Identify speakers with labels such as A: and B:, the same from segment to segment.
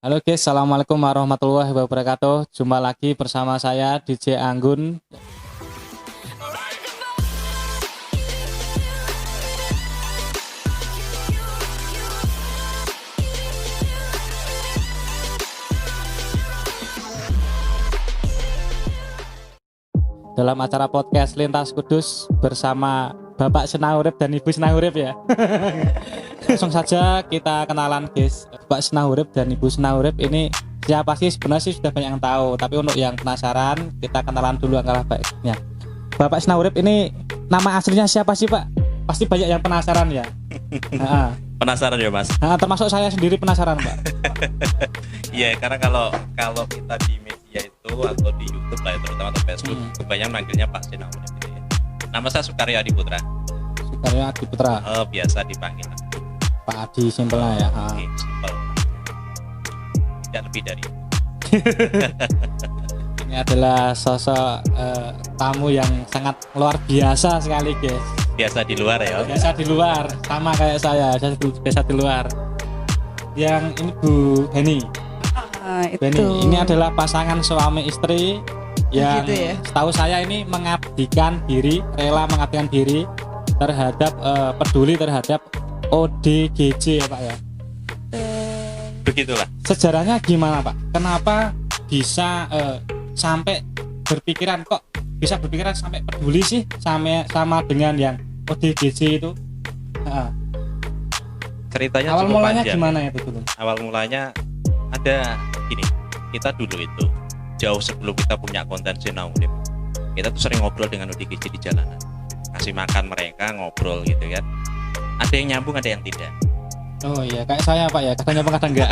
A: Halo guys, assalamualaikum warahmatullahi wabarakatuh. Jumpa lagi bersama saya DJ Anggun. Dalam acara podcast Lintas Kudus bersama Bapak Senahurip dan Ibu Senahurip ya. Langsung saja kita kenalan guys. Bapak Senahurip dan Ibu Senahurip ini siapa sih? Sebenarnya sih sudah banyak yang tahu, tapi untuk yang penasaran kita kenalan dulu anggalah baiknya. Bapak Senahurip ini nama aslinya siapa sih Pak? Pasti banyak yang penasaran ya.
B: Penasaran ya Mas?
A: Termasuk saya sendiri penasaran Pak.
B: Iya, karena kalau kita di media itu atau di YouTube lah, terutama di Facebook, kebanyakan manggilnya Pak Senahurip gitu ya. Nama saya Sukaryo Adi Putra.
A: Sukaryo Adi Putra.
B: Biasa dipanggil
A: Pak Adi simpelnya ya.
B: Oke, simpel. Tidak lebih dari itu.
A: Ini adalah sosok tamu yang sangat luar biasa sekali guys.
B: Biasa di luar ya.
A: Biasa di luar, sama kayak saya, biasa di luar. Yang ini Bu Heni.
C: Itu.
A: Ini adalah pasangan suami istri yang
C: gitu ya?
A: Setahu saya ini mengabdikan diri, rela mengabdikan diri terhadap peduli terhadap ODGJ ya Pak ya.
B: Begitulah.
A: Sejarahnya gimana Pak? Kenapa bisa sampai berpikiran sampai peduli sih sama dengan yang ODGJ itu?
B: Ceritanya
A: Awal
B: cukup
A: mulanya
B: panjang.
A: gimana itu dulu?
B: Awal mulanya ada gini. Kita dulu itu jauh sebelum kita punya konten Senahurip, kita tuh sering ngobrol dengan ODGJ di jalanan, kasih makan mereka, ngobrol gitu kan. Ada yang nyambung, ada yang tidak.
A: Oh iya, kayak saya Pak ya, kadang nyambung kadang enggak.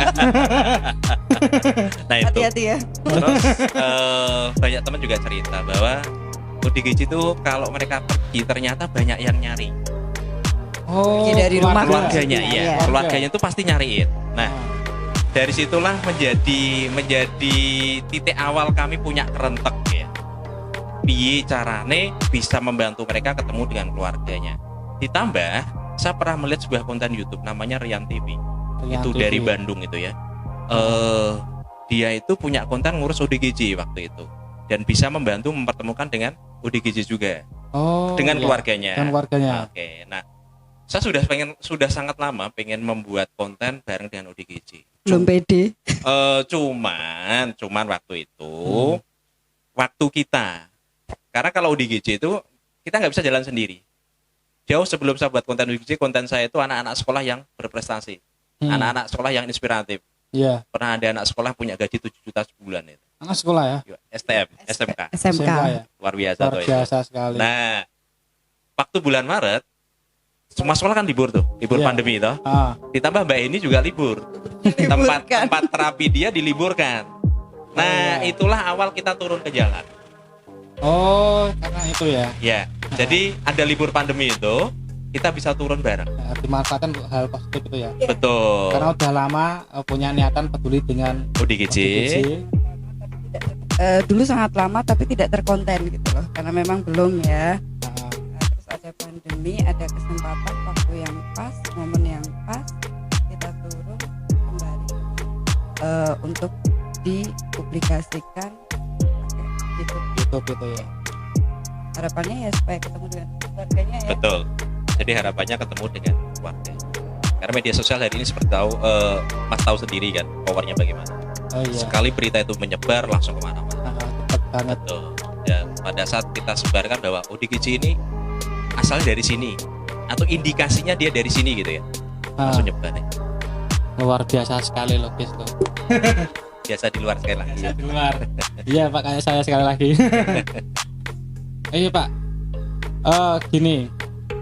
B: Nah itu.
C: Hati-hati ya.
B: Terus banyak teman juga cerita bahwa ODGJ itu kalau mereka pergi ternyata banyak yang nyari.
A: Oh,
C: Pergi dari rumah
B: Keluarganya,
C: Iya.
B: iya. Keluarganya itu pasti nyariin. Nah, dari situlah menjadi titik awal kami punya kerentek ya. Piye carane bisa membantu mereka ketemu dengan keluarganya. Ditambah saya pernah melihat sebuah konten YouTube namanya Rian TV. Itu dari Bandung itu ya. Dia itu punya konten ngurus ODGJ waktu itu dan bisa membantu mempertemukan dengan ODGJ juga. Dengan keluarganya.
A: Dengan keluarganya.
B: Oke, nah saya sudah sangat lama pengen membuat konten bareng dengan ODGJ.
C: Belum pede.
B: Cuman waktu itu waktu kita, karena kalau ODGJ itu kita nggak bisa jalan sendiri. Jauh sebelum saya buat konten ODGJ, konten saya itu anak-anak sekolah yang berprestasi, anak-anak sekolah yang inspiratif.
A: Iya.
B: Pernah ada anak sekolah punya gaji 7 juta sebulan itu.
A: Anak sekolah ya?
B: SMK.
C: SMK.
A: Ya?
B: Luar biasa
A: Luar
B: tuh itu.
A: biasa sekali.
B: Nah, waktu bulan Maret semua sekolah kan libur tuh, libur
A: Iya.
B: pandemi toh. Ditambah Mbak ini juga libur. tempat terapi dia diliburkan. Nah,
A: iya.
B: itulah awal kita turun ke jalan.
A: Karena itu ya.
B: Ya, jadi ada libur pandemi itu, kita bisa turun bareng.
A: Dimanfaatkan untuk hal positif itu ya.
B: Betul.
A: Karena udah lama punya niatan peduli dengan
B: ODGJ.
C: Dulu sangat lama tapi tidak terkonten gitu loh. Karena memang belum ya.
A: Nah,
C: Terus ada pandemi, ada kesempatan, waktu yang pas, momen yang pas, kita turun kembali untuk dipublikasikan pakai YouTube.
A: itu ya.
C: Harapannya ya supaya ketemu dengan keluarganya ya.
B: Betul. Jadi harapannya ketemu dengan keluarga. Karena media sosial hari ini seperti tahu, Mas tahu sendiri kan powernya bagaimana.
A: Oh iya.
B: Sekali berita itu menyebar langsung kemana-mana.
A: Cepat banget.
B: Betul. Dan pada saat kita sebarkan bahwa ODGJ ini asalnya dari sini atau indikasinya dia dari sini gitu ya, langsung nyebar ya.
A: Luar biasa sekali loh guys tuh.
B: Biasa di luar sekali lagi ya.
A: Di luar. Iya Pak, kayak saya sekali lagi. Iya Pak. Gini,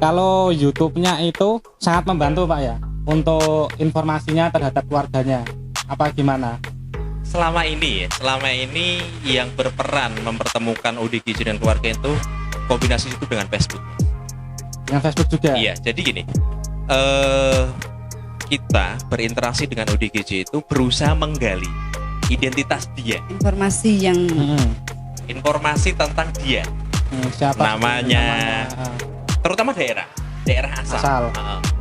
A: kalau YouTube-nya itu sangat membantu Pak ya untuk informasinya terhadap keluarganya. Apa gimana?
B: Selama ini yang berperan mempertemukan ODGJ dan keluarga itu kombinasi itu dengan Facebook.
A: Dengan Facebook juga?
B: Iya, jadi gini, kita berinteraksi dengan ODGJ itu berusaha menggali identitas dia,
C: Informasi yang
B: informasi tentang dia,
A: Siapa
B: namanya, terutama daerah asal.
A: Asal.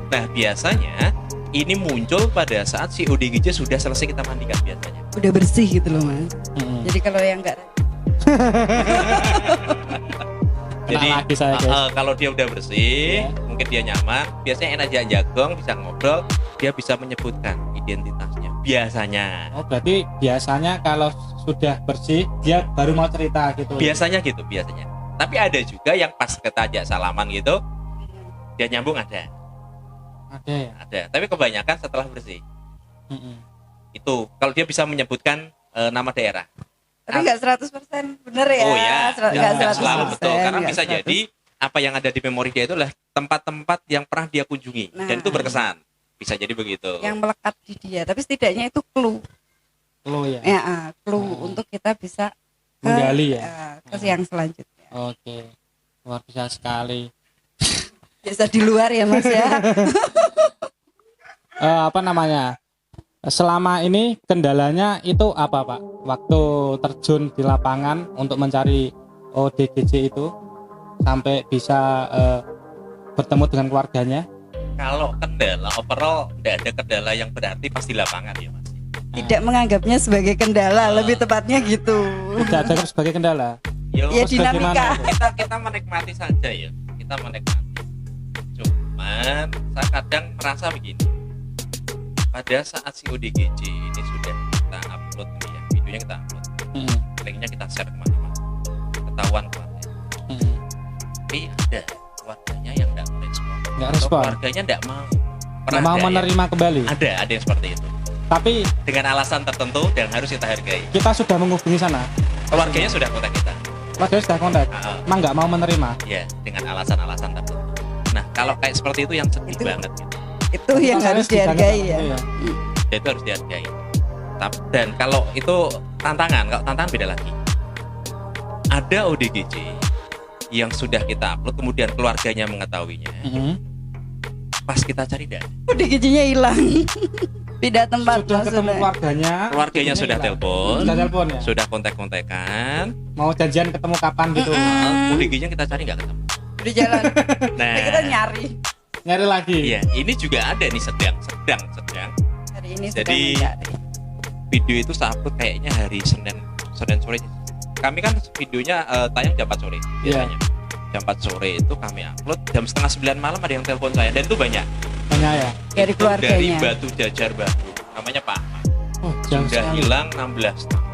B: Nah, biasanya ini muncul pada saat si ODGJ sudah selesai kita mandikan biasanya.
C: Udah bersih gitu loh Mas. Jadi kalau yang enggak
B: Jadi
A: lagi saya, guys.
B: kalau dia udah bersih, mungkin dia nyaman, biasanya enak jagong, bisa ngobrol, dia bisa menyebutkan identitasnya. Biasanya.
A: Oh, berarti biasanya kalau sudah bersih dia baru mau cerita gitu.
B: Biasanya gitu, biasanya. Tapi ada juga yang pas kita ajak salaman gitu, dia nyambung ada.
A: Ada ya.
B: Ada. Tapi kebanyakan setelah bersih. Itu kalau dia bisa menyebutkan nama daerah.
C: tapi enggak 100% bener ya.
B: Oh ya,
C: Enggak
B: nggak selalu betul. Karena
C: nggak
B: bisa
C: 100.
B: jadi apa yang ada di memori dia itu adalah tempat-tempat yang pernah dia kunjungi dan itu berkesan. Bisa jadi begitu.
C: yang melekat di dia, tapi setidaknya itu clue.
A: Clue ya.
C: Ya, clue untuk kita bisa
A: Menggali ya.
C: ke yang selanjutnya.
A: Oke. Luar biasa sekali.
C: Biasa di luar ya Mas ya.
A: Apa namanya? Selama ini kendalanya itu apa Pak? Waktu terjun di lapangan untuk mencari ODGJ itu sampai bisa bertemu dengan keluarganya?
B: Kalau kendala overall tidak ada kendala yang berarti pas di lapangan ya Mas.
C: Tidak menganggapnya sebagai kendala, lebih tepatnya gitu.
A: Tidak ada sebagai kendala.
B: Yo,
C: Ya
A: Terus
C: dinamika.
A: bagaimana?
B: kita menikmati saja ya. Kita menikmati. Cuman saya kadang merasa begini. Pada saat si ODGJ ini sudah kita upload nih ya, videonya kita upload, linknya kita share kemana-mana, ketahuan keluarga. Tapi ada keluarganya yang tidak merespon,
A: Nggak
B: atau
A: respon.
B: keluarganya tidak mau,
A: Nggak mau menerima kembali.
B: Ada yang seperti itu.
A: Tapi
B: Dengan alasan tertentu dan harus kita hargai.
A: kita sudah menghubungi sana.
B: Keluarganya sudah kontak kita,
A: Keluarganya sudah kontak. Emang nggak mau menerima.
B: ya dengan alasan-alasan tertentu. Nah kalau kayak seperti itu yang sedih banget gitu.
C: Itu yang harus dihargai ya.
A: Iya.
B: Ya, itu harus dihargai. Dan kalau itu tantangan, kalau tantangan beda lagi. Ada ODGJ yang sudah kita upload, kemudian keluarganya mengetahuinya. Pas kita cari tidak ada.
C: ODGJ-nya hilang. Pindah tempat
A: Sudah ketemu
C: maksudnya.
B: Keluarganya sudah
A: hilang.
B: telepon,
A: Sudah telepon ya.
B: sudah kontak-kontakan.
A: Mau janjian ketemu kapan gitu.
B: ODGJ-nya kita cari nggak ketemu.
C: Udah jalan.
B: Nah,
C: Kita nyari.
A: Nyari lagi.
B: iya, ini juga ada nih sedang.
C: Hari ini
B: Jadi,
C: sedang mencari.
B: Video itu saya upload kayaknya hari Senin sore. Kami kan videonya tayang jam 4 sore
A: Iya.
B: biasanya. Jam 4 sore itu kami upload, jam setengah 9 malam ada yang telepon saya dan itu banyak.
A: Banyak ya.
C: Dari
B: Itu dari
C: keluarganya.
B: Batu Jajar Batu, namanya Pak Ahmad.
A: Oh, jauh
B: Sudah
A: sekali.
B: hilang 16 tahun.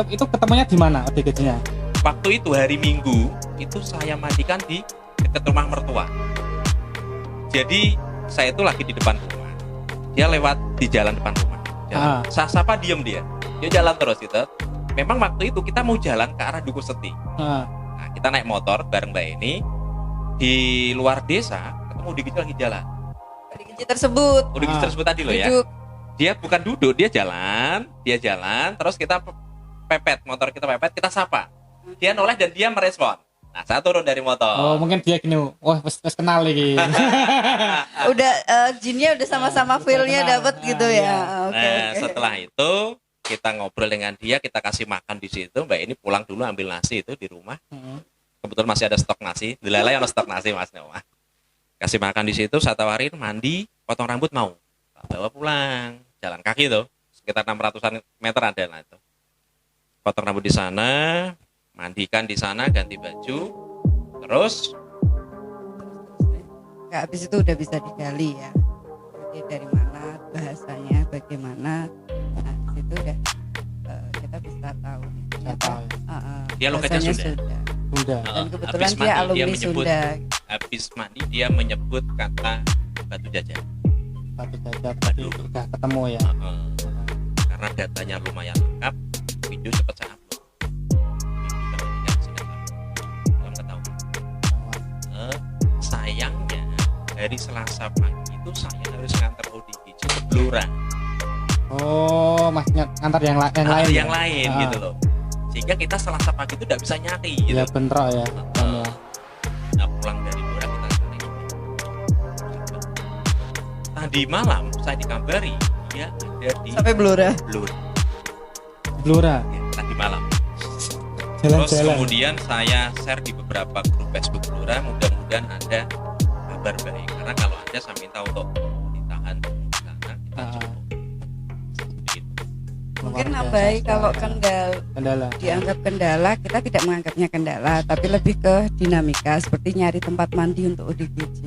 A: Itu ketemunya di mana ODGJ-nya?
B: Waktu itu hari Minggu itu saya mandikan di dekat rumah mertua. Jadi saya itu lagi di depan rumah. Dia lewat di jalan depan rumah. Saya sapa diem dia jalan terus gitu. Memang waktu itu kita mau jalan ke arah Duku Seti. Nah, kita naik motor bareng Mbak ini di luar desa, ketemu ODGJ lagi jalan.
C: ODGJ tersebut.
B: ODGJ tersebut tadi loh ya.
C: Duduk.
B: Dia bukan duduk, dia jalan, terus kita pepet, motor kita pepet, kita sapa. Dia noleh dan dia merespon. Nah, saya turun dari motor.
A: Oh, mungkin dia gini. Wah, wes kenal lagi.
C: Udah jinnya udah sama-sama feel-nya
A: kenal.
C: dapat gitu ya.
A: Iya.
C: Oke.
B: Nah, setelah itu kita ngobrol dengan dia, kita kasih makan di situ. Mbak ini pulang dulu ambil nasi itu di rumah. Kebetulan masih ada stok nasi. Dilalai ada stok nasi Mas Noma. Kasih makan di situ, saya tawarin mandi, potong rambut mau. Tak bawa pulang, jalan kaki tuh, sekitar 600-an meter ada lah itu. Potong rambut di sana, mandikan di sana, ganti baju, terus
C: Nggak, habis itu udah bisa digali ya. Jadi dari mana bahasanya, bagaimana. Nah, di situ udah kita bisa tahu.
A: Nggak tahu ya.
B: Dia loketnya
C: bahasanya
B: Sunda.
A: Udah.
C: Dan kebetulan
B: habis
C: dia
B: mandi,
C: alumni
B: menyebut,
C: Sunda.
B: habis mandi dia menyebut kata Batu Jajar.
A: Batu Jajar tadi udah ketemu ya.
B: Karena datanya lumayan lengkap, video cepat saya upload. Minggu kemudian sudah belum ketahuan. Sayangnya hari Selasa pagi itu saya harus ngantar ODGJ ke Blora.
A: Oh, maksudnya ngantar yang lain
B: Yang
A: ya?
B: lain gitu loh. Sehingga kita Selasa pagi itu tidak bisa nyari gitu.
A: Ya bentrok ya.
B: Nah, pulang dari Blora kita cari. Tadi malam saya dikabari dia ada di
C: Sampai Blora.
B: Blora.
A: Blora.
B: Ya, tadi malam. Terus
A: Jalan-jalan.
B: kemudian saya share di beberapa grup Facebook Blora, mudah-mudahan ada kabar baik. Karena kalau ada saya minta untuk
C: Mungkin
A: Luar
C: nambahi
A: biasa
C: kalau
A: sekali. Kendala.
C: dianggap kendala, kita tidak menganggapnya kendala, tapi lebih ke dinamika seperti nyari tempat mandi untuk ODGJ.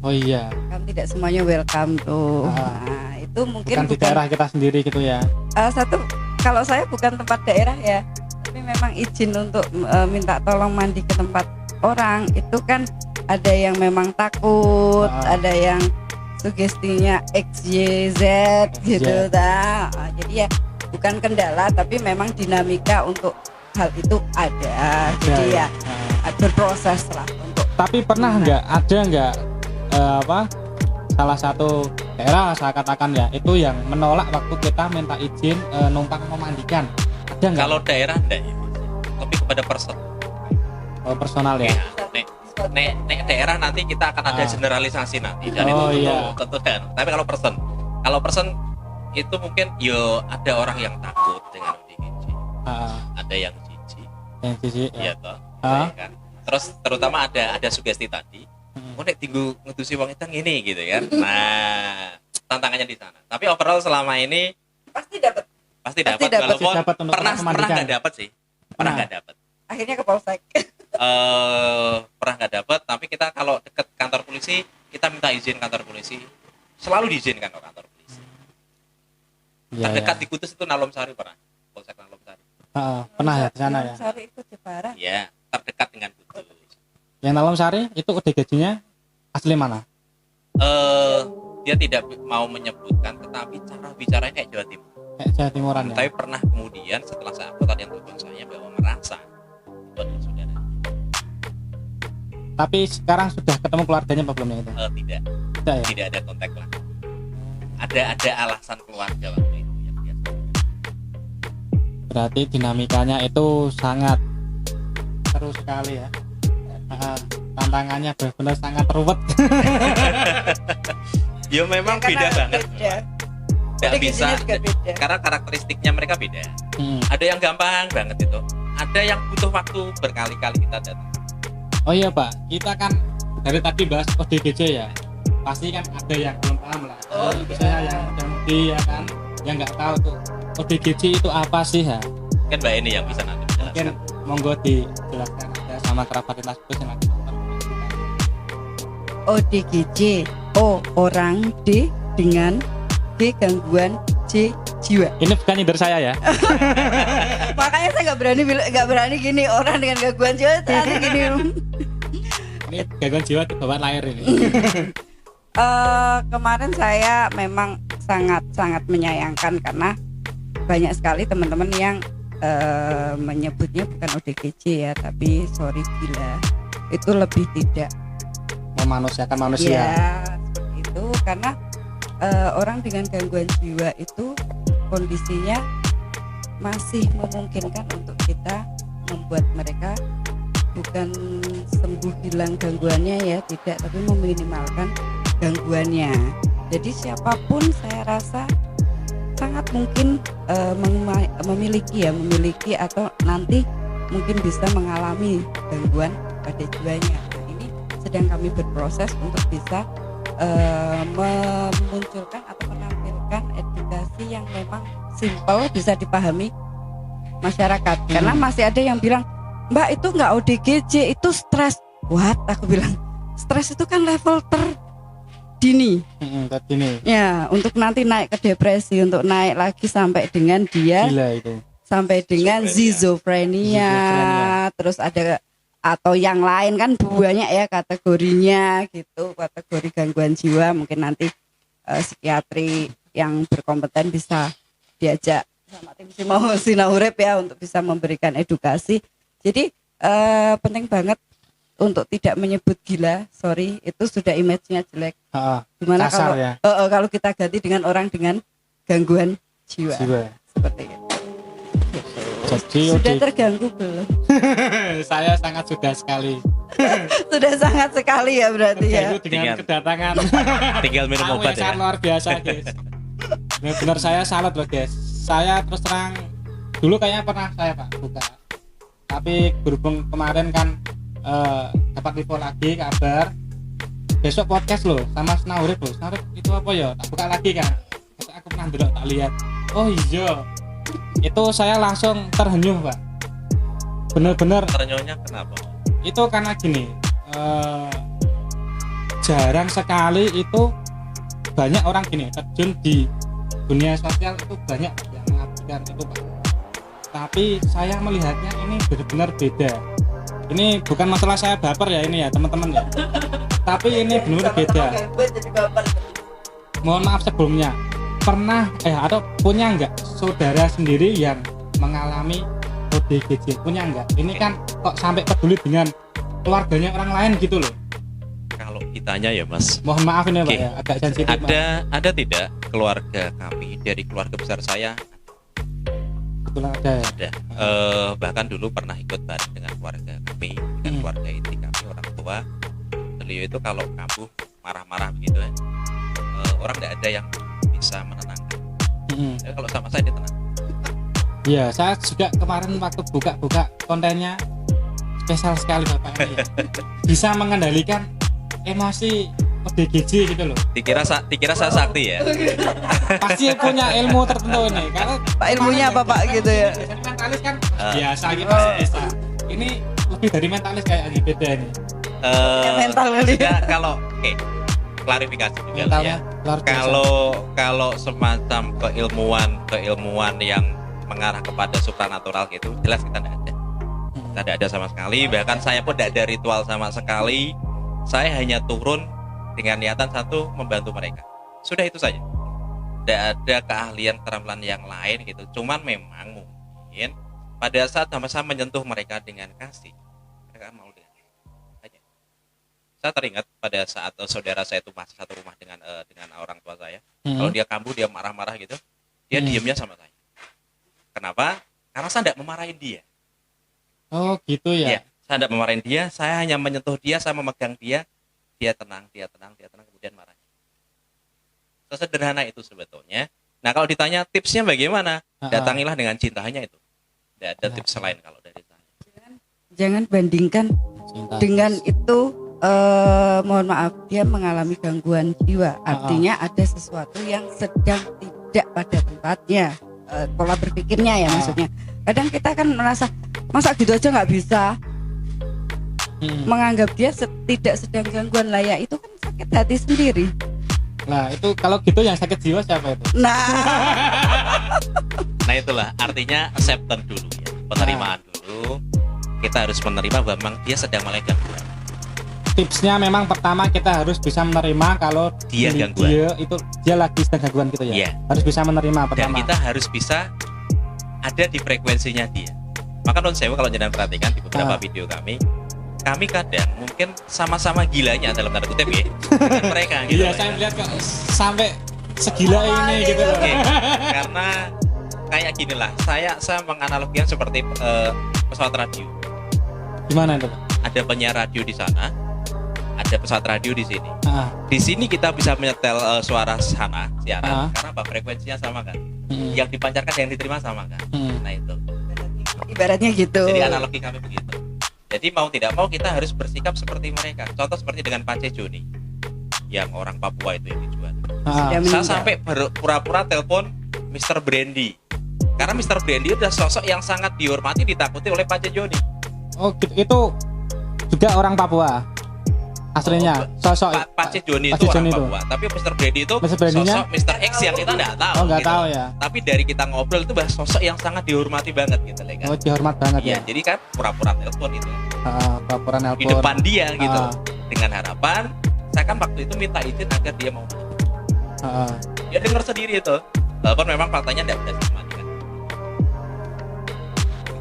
A: Oh iya,
C: Kan tidak semuanya welcome tuh.
A: Ah.
C: Nah, itu mungkin
A: bukan di daerah kita sendiri gitu ya.
C: satu, kalau saya bukan tempat daerah ya, tapi memang izin untuk minta tolong mandi ke tempat orang itu kan ada yang memang takut, ada yang sugestinya X, Y, Z gitu dah. Jadi ya bukan kendala, tapi memang dinamika untuk hal itu ada. Jadi ya berproses lah untuk.
A: Tapi pernah ada nggak salah satu daerah saya katakan ya itu yang menolak waktu kita minta izin numpang memandikan, ada nggak?
B: Kalau daerah enggak ya, tapi kepada person.
A: Oh, personal ya.
B: Nek daerah nanti kita akan ada generalisasi nanti dan
A: Oh,
B: itu
A: iya.
B: tentu kan. Tapi kalau person itu mungkin yo ada orang yang takut dengan ODGJ, ada yang jijik,
A: Yang sisi
B: iya
A: ya.
B: toh, ya kan. Terus terutama ada sugesti tadi. Oh nek tinggu ngedusi wong itu ngene gitu kan. Nah, tantangannya di sana. Tapi overall selama ini
C: Pasti dapat.
B: pasti dapat
C: Pasti dapat.
B: walaupun
A: Pasti dapat untuk
B: pernah
A: memandikan.
B: nggak dapat sih. Pernah nggak dapat.
C: Akhirnya ke polsek.
B: Pernah nggak dapat, tapi kita kalau deket kantor polisi kita minta izin kantor polisi, selalu diizinkan ke kantor polisi.
A: Iya,
B: Terdekat
A: ya.
B: di Kudus itu Nalom Sari, pernah Polsek Nalom Sari.
A: Pernah ya di sana ya.
C: Sari ikut Jepara.
B: Ya, terdekat dengan Kudus.
A: Yang Dalam Sari itu ODGJ-nya asli mana?
B: Dia tidak mau menyebutkan, tetapi cara bicaranya kayak Jawa Timur.
A: Kayak Jawa Timuran ya.
B: Tapi pernah kemudian setelah saya upload yang telepon saya bahwa merasa itu adalah saudara.
A: Tapi sekarang sudah ketemu keluarganya apa belum ya itu?
B: Tidak,
A: Tidak ya.
B: tidak ada kontak lagi. Ada alasan keluarga waktu itu yang dia sampaikan.
A: Berarti dinamikanya itu sangat seru sekali ya. Tantangannya benar-benar sangat ruwet.
B: Ya memang beda banget.
C: Beda.
B: Nggak bisa,
C: juga beda.
B: karena karakteristiknya mereka beda.
A: Hmm.
B: Ada yang gampang banget itu, ada yang butuh waktu berkali-kali kita datang.
A: Oh iya Pak, kita kan dari tadi bahas ODGJ ya. Pasti kan ada yang belum paham lah. Saya yang mudi ya kan, yang nggak tahu tuh ODGJ itu apa sih ya?
B: Kan Mbak Eni yang bisa nanti
A: Mungkin
B: menjelaskan.
A: monggo dijelaskan ada sama kerabat lintas kudus yang lagi nonton.
C: ODGJ, O orang, D dengan, G gangguan, J jiwa.
A: Ini bukan nyindir saya ya.
C: Makanya saya nggak berani gini orang dengan gangguan jiwa tadi gini.
A: Ini gangguan jiwa di bawah lahir ini.
C: Kemarin saya memang sangat menyayangkan karena banyak sekali teman-teman yang menyebutnya bukan ODGJ ya, tapi sorry gila. Itu lebih tidak
A: Memanusiakan manusia.
C: ya seperti itu karena orang dengan gangguan jiwa itu kondisinya masih memungkinkan untuk kita membuat mereka bukan sembuh hilang gangguannya ya, tidak, tapi meminimalkan gangguannya. Jadi siapapun saya rasa sangat mungkin memiliki atau nanti mungkin bisa mengalami gangguan pada jiwanya. Nah, ini sedang kami berproses untuk bisa memunculkan atau menampilkan edukasi yang memang simpel bisa dipahami masyarakat. Karena masih ada yang bilang, Mbak itu nggak ODGJ, itu stres. What? Aku bilang stres itu kan level terdini.
A: Terdini.
C: Ya, untuk nanti naik ke depresi, untuk naik lagi sampai dengan dia
A: Gila itu.
C: sampai dengan schizophrenia, terus ada atau yang lain kan banyak ya kategorinya gitu, kategori gangguan jiwa. Mungkin nanti psikiatri yang berkompeten bisa diajak sama tim Sinahurep ya untuk bisa memberikan edukasi. Jadi penting banget untuk tidak menyebut gila, sorry itu sudah image-nya jelek. Gimana
A: Kasar
C: kalau
A: ya.
C: kalau kita ganti dengan orang dengan gangguan jiwa. Seperti itu.
A: Jadi
C: Sudah terganggu belum?
A: saya sangat sudah sekali.
C: Sudah sangat sekali ya berarti ya.
A: Terganggu dengan kedatangan.
B: Tinggal minum
A: Tamu
B: obat
A: yang sangat
B: ya.
A: luar biasa guys. Benar saya salut loh guys. Saya terus terang dulu kayaknya pernah saya Pak buka. Tapi berhubung kemarin kan dapat info lagi kabar besok podcast loh sama Sinahurep loh. Sinahurep itu apa ya? Tak buka lagi kan. Terus aku pernah dulu tak lihat. Oh iya. itu saya langsung terhenyuh Pak, bener-bener.
B: Ternyuhnya kenapa?
A: Itu karena gini, jarang sekali itu banyak orang gini terjun di dunia sosial, itu banyak yang mengabdikan itu Pak. Tapi saya melihatnya ini benar-benar beda. Ini bukan masalah saya baper ya ini ya teman-teman ya, tapi ini benar-benar beda. Mohon maaf sebelumnya, pernah atau punya enggak saudara sendiri yang mengalami ODGJ? Punya enggak? Ini kan kok sampai peduli dengan keluarganya orang lain gitu loh.
B: Kalau ditanya ya Mas,
A: Mohon maaf ini Pak
B: Oke.
A: ya, agak sensitif.
B: ada tidak keluarga kami dari keluarga besar saya?
A: Kebetulan ada ya.
B: Ada. Bahkan dulu pernah ikut bareng dengan keluarga kami, dengan keluarga inti kami, orang tua. Beliau itu kalau kambuh marah-marah begitu ya, orang tidak ada yang bisa menenangkan. Kalau sama saya dia tenang.
A: Iya, saya juga kemarin waktu buka-buka kontennya spesial sekali Bapak ini. Bisa mengendalikan emosi ODGJ gitu loh.
B: Dikira saya sakti ya.
A: Pasti punya ilmu tertentu nih. Karena
C: Pak ilmunya apa Pak gitu ya?
A: Biasanya mentalis kan biasa gitu bisa. Ini lebih dari mentalis kayaknya beda ini.
C: Mental kali.
B: Juga kalau klarifikasi juga lah ya.
A: Luar biasa.
B: Kalau semacam keilmuan yang mengarah kepada supranatural gitu, jelas kita tidak ada. Kita tidak ada sama sekali. Bahkan saya pun tidak ada ritual sama sekali. Saya hanya turun dengan niatan satu, membantu mereka. Sudah itu saja. Tidak ada keahlian keterampilan yang lain gitu. Cuman memang mungkin pada saat sama-sama menyentuh mereka dengan kasih, mereka mau dengan saja. Saya teringat pada saat saudara saya itu masih satu rumah dengan orang tua saya. Kalau dia kambuh, dia marah-marah gitu, dia diamnya sama saya. Kenapa? Karena saya tidak memarahin dia.
A: Oh gitu ya.
B: Ya, saya tidak memarahin dia, saya hanya menyentuh dia, saya memegang dia tenang, kemudian marah. Sesederhana itu sebetulnya. Nah, kalau ditanya tipsnya bagaimana? Datangilah dengan cinta, hanya itu. Tidak ada tips lain kalau dari saya.
C: Jangan bandingkan
A: Cinta.
C: dengan itu, mohon maaf, dia mengalami gangguan jiwa. Artinya ada sesuatu yang sedang tidak pada tempatnya, pola berpikirnya ya maksudnya. Kadang kita kan merasa masa gitu aja nggak bisa, menganggap dia tidak sedang gangguan lah ya, itu kan sakit hati sendiri.
A: Nah itu kalau gitu yang sakit jiwa siapa itu?
B: Nah itulah artinya acceptance dulu ya, penerimaan dulu. Kita harus menerima bahwa memang dia sedang mengalami gangguan.
A: Tipsnya memang pertama kita harus bisa menerima kalau
B: Dia gangguan.
A: dia lagi sedang gangguan gitu ya.
B: Iya.
A: Harus bisa menerima
B: Dan
A: pertama.
B: kita harus bisa ada di frekuensinya dia. Maka non sewu kalau jangan perhatikan di beberapa video kami kadang mungkin sama-sama gilanya dalam tanda kutip ya dengan mereka gitu.
A: Iya, saya melihat kok sampai segila ini gitu loh.
B: Oke. Karena kayak gini lah, saya menganalogikan seperti pesawat radio.
A: Gimana itu?
B: Ada penyiar radio di sana, ada pesawat radio di sini.
A: Ah,
B: Di sini kita bisa menyetel suara sana siaran karena apa, frekuensinya sama kan. Yang dipancarkan yang diterima sama kan. Nah itu.
C: Ibaratnya gitu.
B: Jadi analogi kami begitu. Jadi mau tidak mau kita harus bersikap seperti mereka. Contoh seperti dengan Pak Joni yang orang Papua itu yang dijual. Saya sampai pura-pura telepon Mr. Brandy. Karena Mr. Brandy udah sosok yang sangat dihormati, ditakuti oleh Pak Joni.
A: oh gitu. Itu juga orang Papua. Aslinya sosok
B: Pak Joni itu orang Papua, tapi Mr. Brandy itu sosok Mr. X yang kita nggak tahu.
A: Oh nggak
B: gitu.
A: tahu ya.
B: Tapi dari kita ngobrol itu bahas sosok yang sangat dihormati banget gitu kan.
A: Oh dihormat banget
B: Iya,
A: ya.
B: jadi kan pura-pura telepon itu
A: Pura-pura
B: di
A: nelpon.
B: depan dia gitu, dengan harapan saya kan waktu itu minta izin agar dia mau. Dia dengar sendiri itu, walaupun memang faktanya tidak berhasil mati kan.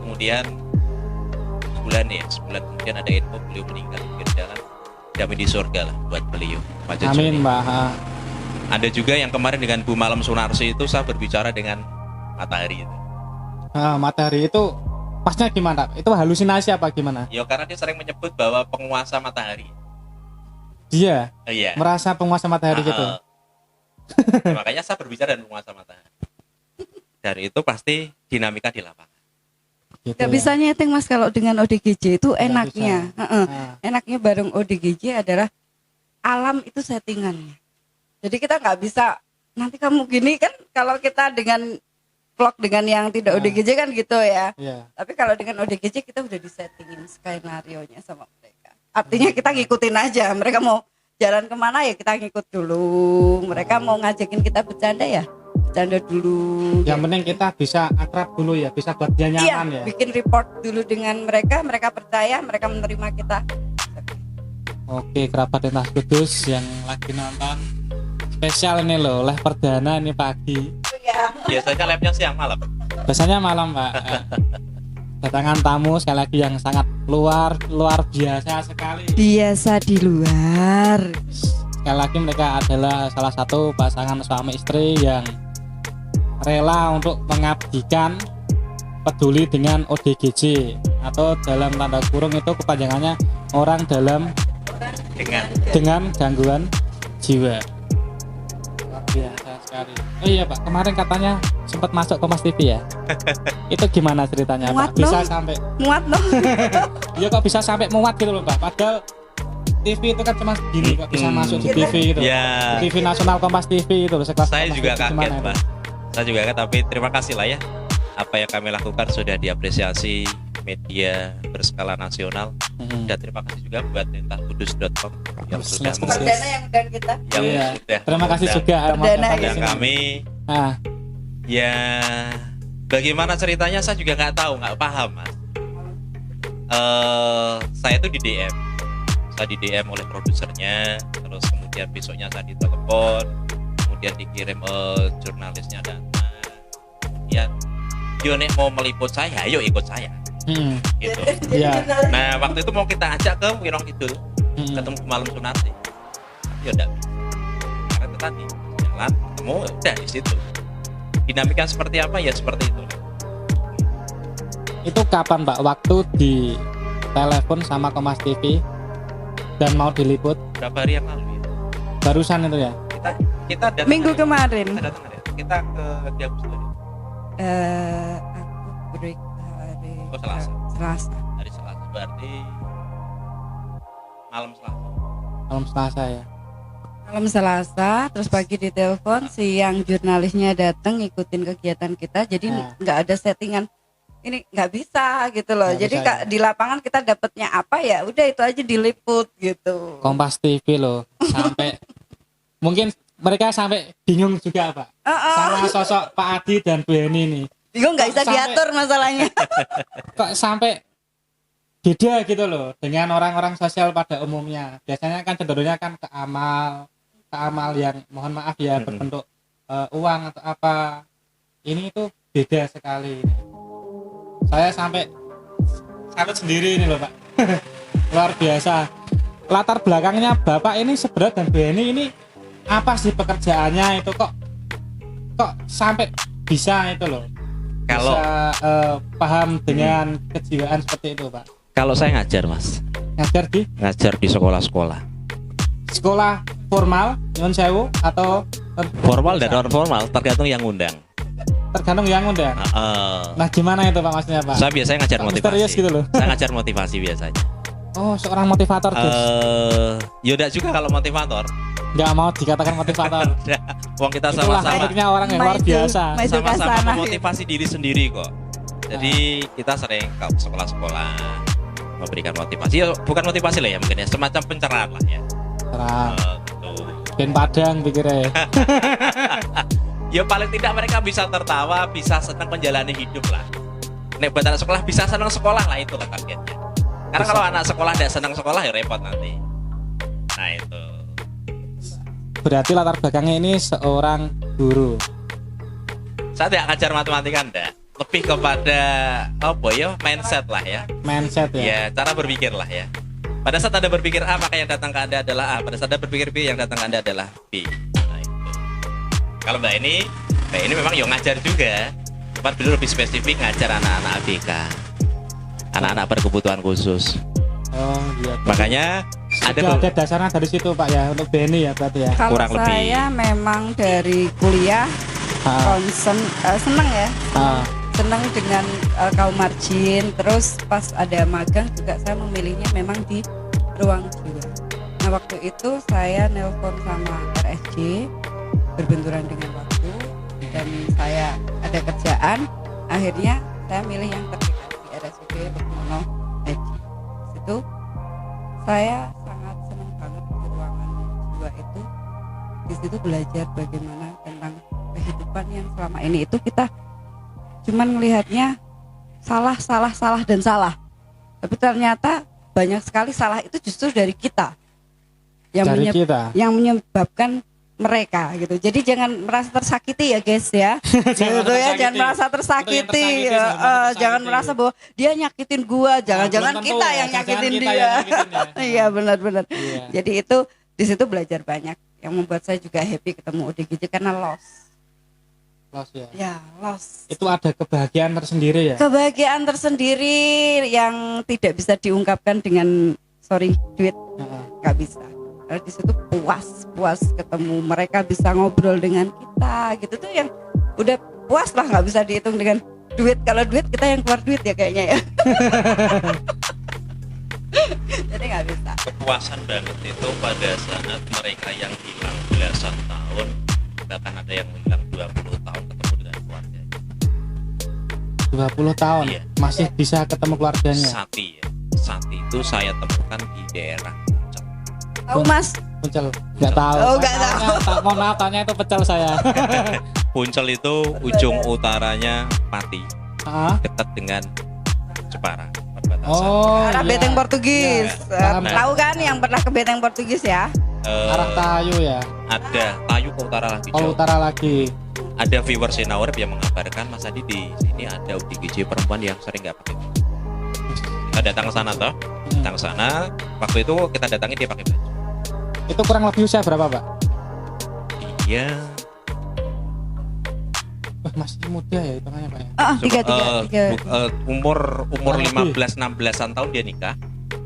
B: Kemudian sebulan kemudian ada info beliau meninggal di jalan. Kami di surga lah buat beliau.
A: Amin Mbak.
B: Ada juga yang kemarin dengan Bu Malam Sunarsi itu saya berbicara dengan matahari itu.
A: Matahari itu pasnya gimana? Itu halusinasi apa gimana?
B: Ya karena dia sering menyebut bahwa penguasa matahari.
A: Dia
B: Iya.
A: merasa penguasa matahari gitu.
B: Ya, makanya saya berbicara dengan penguasa matahari. Dari itu pasti dinamika di lapangan.
A: Gitu
C: Gak
A: ya.
C: bisa nyeting Mas kalau dengan ODGJ itu
A: Nggak
C: enaknya. Enaknya bareng ODGJ adalah alam itu settingannya. Jadi kita nggak bisa nanti kamu gini kan, kalau kita dengan vlog dengan yang tidak ODGJ kan gitu ya.
A: Iya.
C: Tapi kalau dengan ODGJ kita udah disettingin skenario-nya sama mereka. Artinya kita ngikutin aja. Mereka mau jalan kemana ya kita ngikut dulu. Mereka mau ngajakin kita bercanda ya bercanda dulu.
A: Yang penting kita bisa akrab dulu ya, bisa buat dia nyaman ya.
C: Bikin report dulu dengan mereka, mereka percaya, mereka menerima kita.
A: Oke, kerabat Lintas Kudus yang lagi nonton spesial ini loh, live perdana ini pagi.
B: Biasanya live-nya siang malam.
A: Biasanya malam, Pak. Kedatangan tamu sekali lagi yang sangat luar biasa sekali.
C: Biasa di luar.
A: Sekali lagi mereka adalah salah satu pasangan suami istri yang rela untuk mengabdikan peduli dengan ODGJ atau dalam tanda kurung itu kepanjangannya orang dalam dengan gangguan jiwa. Luar biasa sekali. Oh iya Pak, kemarin katanya sempat masuk Kompas TV ya. Itu gimana ceritanya
C: Muat
A: Pak? Bisa
C: dong.
A: sampai
C: Muat loh.
A: Iya kok bisa sampai muat gitu loh Pak. Padahal TV itu kan cuma segini kok bisa masuk di TV gitu.
B: Ya.
A: TV nasional Kompas TV itu loh sekelas
B: Saya
A: Kompas
B: juga
A: TV,
B: kaget,
A: gimana itu?
B: Pak. Saya juga kaget, tapi terima kasih lah ya. Apa yang kami lakukan sudah diapresiasi media berskala nasional. Dan terima kasih juga buat lintaskudus.com yang sudah
C: Perdana yang undang kita.
B: yang
A: Iya.
B: sudah
A: Terima kasih
B: mengundang.
A: juga
C: Perdana
A: datang ke
B: yang
A: sini.
B: kami
A: Nah,
B: ya bagaimana ceritanya saya juga nggak tahu, nggak paham Mas. Saya tuh di DM, saya di DM oleh produsernya, terus kemudian besoknya saya ditelepon, kemudian dikirim jurnalisnya datang, kemudian yo nek mau meliput saya, ayo ikut saya, gitu.
A: iya.
B: Nah waktu itu mau kita ajak ke Wirong Kidul, ketemu Malam Sunarti, ya udah, karena itu tadi jalan ketemu, udah di situ. Dinamika seperti apa ya seperti itu.
A: Itu kapan Pak waktu di telepon sama Kompas TV dan mau diliput?
B: Berapa hari yang lalu ya?
A: Barusan itu ya?
B: Kita datang
C: Minggu
B: hari-
C: kemarin.
B: Kita datang hari- kita ke Diagus Studio.
C: Aku break hari
B: Oh, Selasa.
C: Selasa.
B: Hari Selasa berarti malam Selasa.
A: Malam Selasa ya.
C: Malam Selasa, terus pagi ditelepon, siang jurnalisnya datang ngikutin kegiatan kita. Jadi
A: Nah.
C: nggak ada settingan. Ini nggak bisa gitu loh.
A: Nggak
C: Jadi
A: bisa, ya.
C: di lapangan kita dapatnya apa ya? Udah itu aja diliput gitu.
A: Kompas TV loh. Sampai mungkin mereka sampai bingung juga Pak. Sama sosok Pak Adi dan Bu Eni nih.
C: Bingung nggak bisa
A: Sampai-
C: diatur masalahnya.
A: Kok sampai beda gitu loh dengan orang-orang sosial pada umumnya. Biasanya kan cenderungnya kan ke amal yang mohon maaf ya berbentuk uang atau apa. Ini itu beda sekali. Saya sampai salut sendiri ini loh Pak. Luar biasa. Latar belakangnya Bapak ini sebenarnya dan Bu Eni ini apa sih pekerjaannya itu kok sampai bisa itu loh.
B: Kalau
A: Bisa paham dengan kejiwaan seperti itu Pak.
B: kalau saya ngajar Mas,
A: Ngajar di
B: sekolah-sekolah.
A: sekolah formal, nyuwun sewu atau
B: Formal dan non formal tergantung yang ngundang.
A: tergantung yang undang. Nah gimana itu Pak maksudnya Pak?
B: Saya biasanya ngajar
A: Kok
B: motivasi.
A: misterius gitu loh.
B: Saya ngajar motivasi biasanya.
A: Oh seorang motivator Gus.
B: Yaudah juga kalau motivator.
A: Nggak mau dikatakan motivator.
B: Wong kita
A: Itulah
B: sama-sama
A: tekniknya orang yang luar
C: Maju.
A: biasa.
C: Maju.
B: sama-sama
C: Kasana.
B: memotivasi diri sendiri kok. Jadi kita sering ke sekolah-sekolah memberikan motivasi. Ya, bukan motivasi lah ya mungkin ya, semacam pencerahan lah ya.
A: Terang.
B: Gitu.
A: Ben Padang pikirnya.
B: Ya paling tidak mereka bisa tertawa, bisa senang menjalani hidup lah. Nek buat anak sekolah bisa senang sekolah lah, itulah targetnya. Karena kalau anak sekolah tidak senang sekolah ya repot nanti. Nah itu.
A: Berarti latar belakangnya ini seorang guru.
B: Saya tidak ngajar matematika enggak. Lebih kepada apa ya, mindset lah ya.
A: Mindset ya.
B: Ya, cara berpikir lah ya. Pada saat Anda berpikir A, maka yang datang ke Anda adalah A. Pada saat Anda berpikir B, yang datang ke Anda adalah B. Nah itu. Kalau Mbak ini memang yang ngajar juga. Cuman dulu lebih spesifik ngajar anak-anak ABK. Anak-anak berkebutuhan khusus.
A: Oh iya.
B: Makanya
A: Sudah ada dasarnya dari situ Pak ya untuk Beni ya berarti ya.
C: Kalau
B: Kurang lebih.
C: saya memang dari kuliah concern, seneng ya. Senang dengan kaum margin. Terus pas ada magang juga saya memilihnya memang di ruang jiwa. Nah waktu itu saya nelpon sama RSJ, berbenturan dengan waktu. dan saya ada kerjaan, akhirnya saya milih yang terdekat di RSUD Lukmono Haji. Situ saya sangat senang banget di ruangan jiwa itu. Di situ belajar bagaimana tentang kehidupan yang selama ini itu kita cuman melihatnya salah dan salah. Tapi ternyata banyak sekali salah itu justru dari kita yang menyebabkan mereka gitu. Jadi jangan merasa tersakiti ya guys ya. Gitu ya, jangan merasa tersakiti. Jangan merasa bahwa dia nyakitin gua, jangan-jangan kita yang nyakitin dia. Iya benar-benar.
A: Iya.
C: Jadi itu di situ belajar banyak yang membuat saya juga happy ketemu ODGJ karena loss.
A: Loss ya.
C: Ya, loss.
A: Itu ada kebahagiaan tersendiri ya.
C: Kebahagiaan tersendiri yang tidak bisa diungkapkan dengan duit. Nggak bisa. Di situ puas ketemu mereka, bisa ngobrol dengan kita gitu tuh yang udah puas lah, nggak bisa dihitung dengan duit. Kalau duit kita yang keluar duit ya kayaknya ya. Jadi nggak bisa.
B: Kepuasan banget itu pada saat mereka yang hilang belasan tahun, bahkan ada yang hilang 20 tahun ketemu dengan keluarganya.
A: 20 tahun
B: Iya.
A: masih bisa ketemu keluarganya.
B: Sati itu saya temukan di daerah Puncak.
C: Tahu Mas?
A: Puncel nggak tahu.
C: Oh, nggak tahu.
A: Mohon maaf, tanya itu pecel saya.
B: Puncak itu ujung utaranya Pati,
A: Ah,
B: dekat dengan Jepara, perbatasan.
A: oh
C: Arah
A: iya.
C: Beteng Portugis.
A: Iya, paham.
C: Tahu kan yang pernah ke Beteng Portugis ya?
A: Arah Tayu ya.
B: Ada Tayu ke utara lagi
A: Kalau
B: jauh.
A: utara lagi.
B: Ada viewer Sinaurep yang mengabarkan Mas Adi di sini ada UDGJ perempuan yang sering nggak pakai baju. Kita datang ke sana toh, datang ke sana. Waktu itu kita datangi dia pakai baju.
A: Itu kurang lebih usia berapa, Pak?
B: Dia
A: Masih muda ya hitungannya, Pak ya.
B: umur
A: Kurang lebih.
B: 15-16an tahun dia nikah.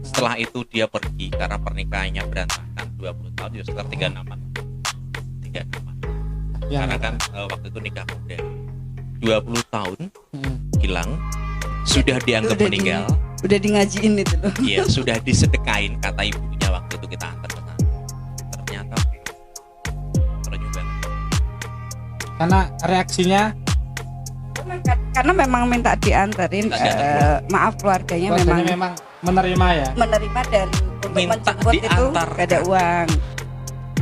B: Setelah itu dia pergi karena pernikahannya berantakan 20 tahun, ya sekitar 36an. 36an.
A: Yang
B: Karena kan waktu itu nikah muda. 20 tahun
A: Hmm.
B: hilang, sudah dianggap
C: Udah
B: meninggal.
C: Udah di ngajiin itu loh.
B: Iya, sudah disedekain kata ibunya waktu itu kita antar ke sana. Ternyata terenyuh banget.
A: Karena reaksinya
C: Karena memang minta dianterin, maaf keluarganya memang
A: menerima ya.
C: menerima dan untuk
B: Minta
C: menjemput itu
B: diantar.
C: gak ada uang.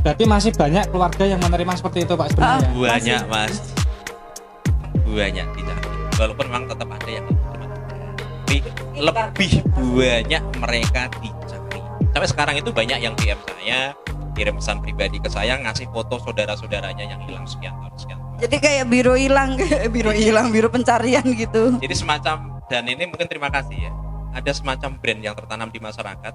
A: Berarti masih banyak keluarga yang menerima seperti itu, Pak, sebenarnya.
B: Banyak Mas, banyak dicari. Walaupun memang tetap ada yang cuma, tapi lebih banyak mereka dicari. Sampai sekarang itu banyak yang DM saya, kirim pesan pribadi ke saya, ngasih foto saudara-saudaranya yang hilang sekian tahun.
C: Jadi kayak biro hilang, biro pencarian gitu.
B: Jadi semacam, dan ini mungkin terima kasih ya, ada semacam brand yang tertanam di masyarakat.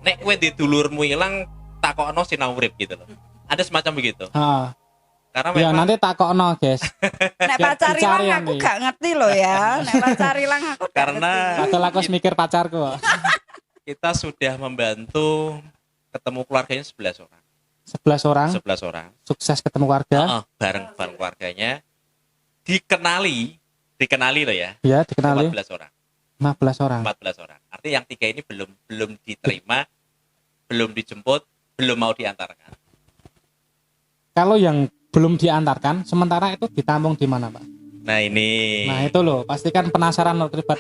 B: Nek kowe di dulurmu hilang, takokno Sinaurep gitu loh. Ada semacam begitu.
A: Ah,
B: Karena
A: ya
B: memang
A: nanti takokno, guys.
C: Nek
A: Biar
C: pacar hilang
A: dicari
C: aku
A: nih.
C: gak ngerti loh ya. Nek pacar hilang aku gak
B: Karena
C: ngerti.
A: Padahal aku harus mikir pacarku. kok.
B: kita sudah membantu ketemu keluarganya 11 orang.
A: 11 orang
B: 11 orang.
A: sukses ketemu keluarga.
B: Bareng keluarganya. Dikenali loh ya.
A: Ya, dikenali
B: 14 orang.
A: 15 orang.
B: 14 orang. Artinya yang 3 ini belum diterima, belum dijemput, belum mau diantarkan.
A: Kalau yang belum diantarkan, sementara itu ditampung di mana, Pak?
B: Nah ini
A: Nah, itu loh, pastikan penasaran loh terlibat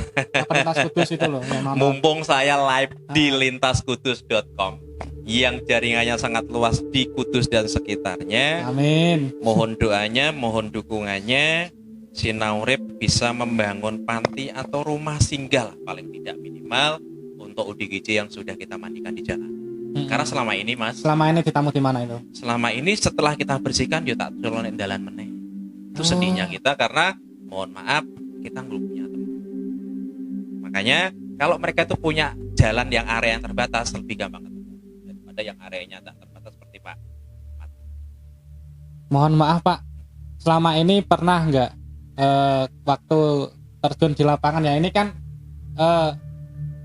A: Lintas Kudus itu loh. Ya, nonton.
B: mumpung saya live di lintaskudus.com yang jaringannya sangat luas di Kudus dan sekitarnya.
A: Amin.
B: Mohon doanya, mohon dukungannya, Sinaurep bisa membangun panti atau rumah singgah paling tidak minimal untuk ODGJ yang sudah kita mandikan di jalan. Karena selama ini Mas,
A: Selama ini ditamu di mana itu?
B: selama ini setelah kita bersihkan ya tak colonek dalan meneh. Itu sedihnya kita karena mohon maaf kita belum punya teman. Makanya kalau mereka itu punya jalan yang area yang terbatas lebih gampang ketemu daripada yang areanya tak terbatas seperti Pak.
A: Mohon maaf, Pak. Selama ini pernah nggak waktu terjun di lapangan ya, ini kan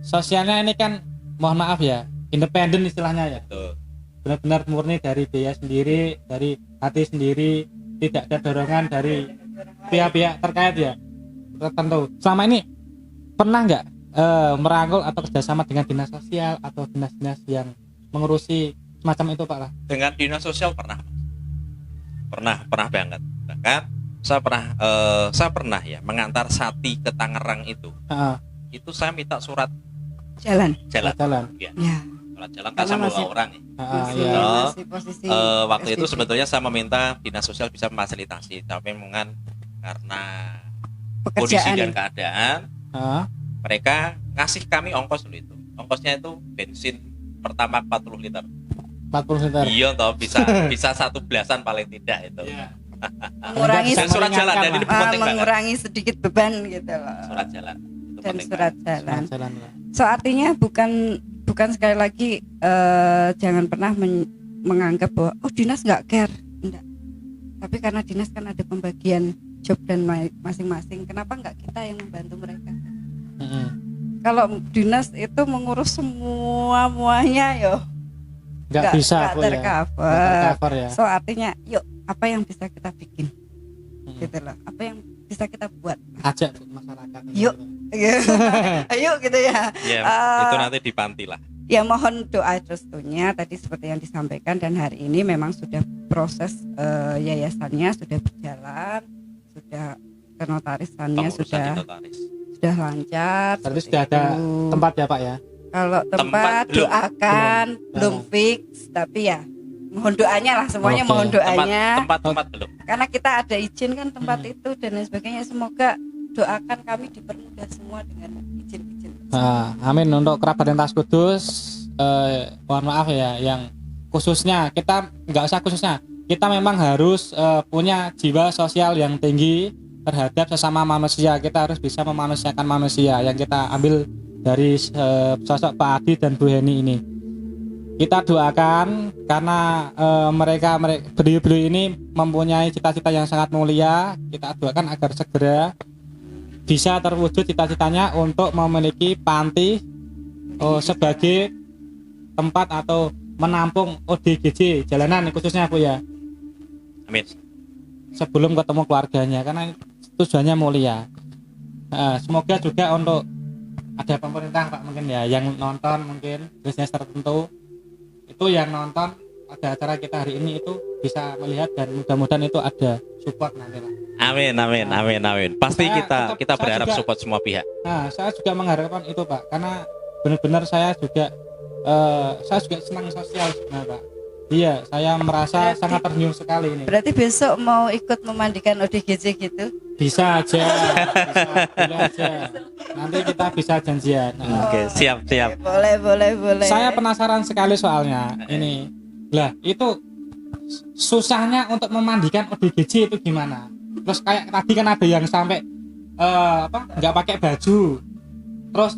A: sosialnya ini kan mohon maaf ya, independen istilahnya ya.
B: Tuh.
A: Benar-benar murni dari biaya sendiri, dari hati sendiri, tidak ada dorongan dari pihak-pihak terkait ya tertentu. Selama ini pernah nggak merangkul atau kerjasama dengan dinas sosial atau dinas-dinas yang mengurusi semacam itu, Pak?
B: Dengan dinas sosial pernah banget. Bahkan saya pernah ya mengantar Sati ke Tangerang itu. Itu saya minta surat
C: Jalan.
B: jalan. Ya.
C: Ya.
B: Surat jalan kan
C: Karena
B: sama
C: masih-
B: 2 orang ya.
C: Masih posisi
B: Waktu itu
C: PSBB.
B: sebetulnya saya meminta dinas sosial bisa memfasilitasi, tapi memang karena kondisi
C: pekerjaan.
B: dan keadaan mereka ngasih kami ongkos dulu itu. Ongkosnya itu bensin pertama 40 liter.
A: 40 liter.
B: Iya toh bisa 1 belasan paling tidak itu.
A: Iya.
C: Mengurangi
B: Dan surat jalan dan ini penting banget.
C: mengurangi sedikit beban gitu loh.
B: Surat jalan. Itu
C: Dan
B: penting
C: surat
B: banget.
C: jalan.
A: Jalan ya.
C: So artinya bukan sekali lagi jangan pernah menganggap bahwa dinas nggak care, enggak. Tapi karena dinas kan ada pembagian job dan masing-masing. Kenapa nggak kita yang membantu mereka? Kalau dinas itu mengurus semuanya
A: Nggak bisa
C: nggak
A: Bu,
C: tercover.
A: ya. Nggak tercover ya.
C: So artinya yuk apa yang bisa kita bikin, gitu loh. Apa yang bisa kita buat?
A: Ajak masyarakat.
C: Yuk. Ayo gitu ya.
B: Ya, itu nanti dipanti lah.
C: Ya mohon doa restunya tadi seperti yang disampaikan, dan hari ini memang sudah proses yayasannya sudah berjalan, sudah penotarisannya
B: Pengurusan
C: sudah
B: di notaris.
C: lancar.
A: Berarti
C: seperti
A: sudah ada
C: itu.
A: tempat ya Pak ya.
C: Kalau
B: Tempat
C: tempat
B: belum.
C: doakan belum fix, tapi ya mohon doanya lah semuanya.
A: Oke.
C: Mohon doanya
B: Tempat belum.
C: karena kita ada izin kan tempat itu dan lain sebagainya. Semoga doakan kami dipermudah semua dengan izin-izin.
A: Amin. Untuk kerabat lintas kudus, mohon maaf ya, yang khususnya kita nggak usah khususnya, kita memang harus punya jiwa sosial yang tinggi terhadap sesama manusia. Kita harus bisa memanusiakan manusia. Yang kita ambil dari sosok Pak Adi dan Bu Heni ini. Kita doakan karena mereka beliau-beliau ini mempunyai cita-cita yang sangat mulia. Kita doakan agar segera bisa terwujud cita-citanya untuk memiliki panti sebagai tempat atau menampung ODGJ jalanan khususnya Bu ya,
B: Amin.
A: sebelum ketemu keluarganya, karena tujuannya mulia. Semoga juga untuk ada pemerintah Pak mungkin ya yang nonton, mungkin bisnis tertentu itu yang nonton ada acara kita hari ini itu bisa melihat, dan mudah-mudahan itu ada support nanti Pak.
B: Amin. Pasti
A: Saya
B: kita berharap
A: juga-
B: support semua pihak.
A: Saya juga mengharapkan itu Pak, karena benar-benar saya juga senang sosial sebenarnya Pak. Iya, saya merasa sangat tersenyum sekali ini.
C: Berarti besok mau ikut memandikan ODGJ gitu?
A: Bisa aja, boleh aja. Nanti kita bisa janjian.
B: Oke, siap.
C: Boleh.
A: Saya penasaran sekali soalnya ini. Lah, itu susahnya untuk memandikan ODGJ itu gimana? Terus kayak tadi kan ada yang sampai nggak pakai baju, terus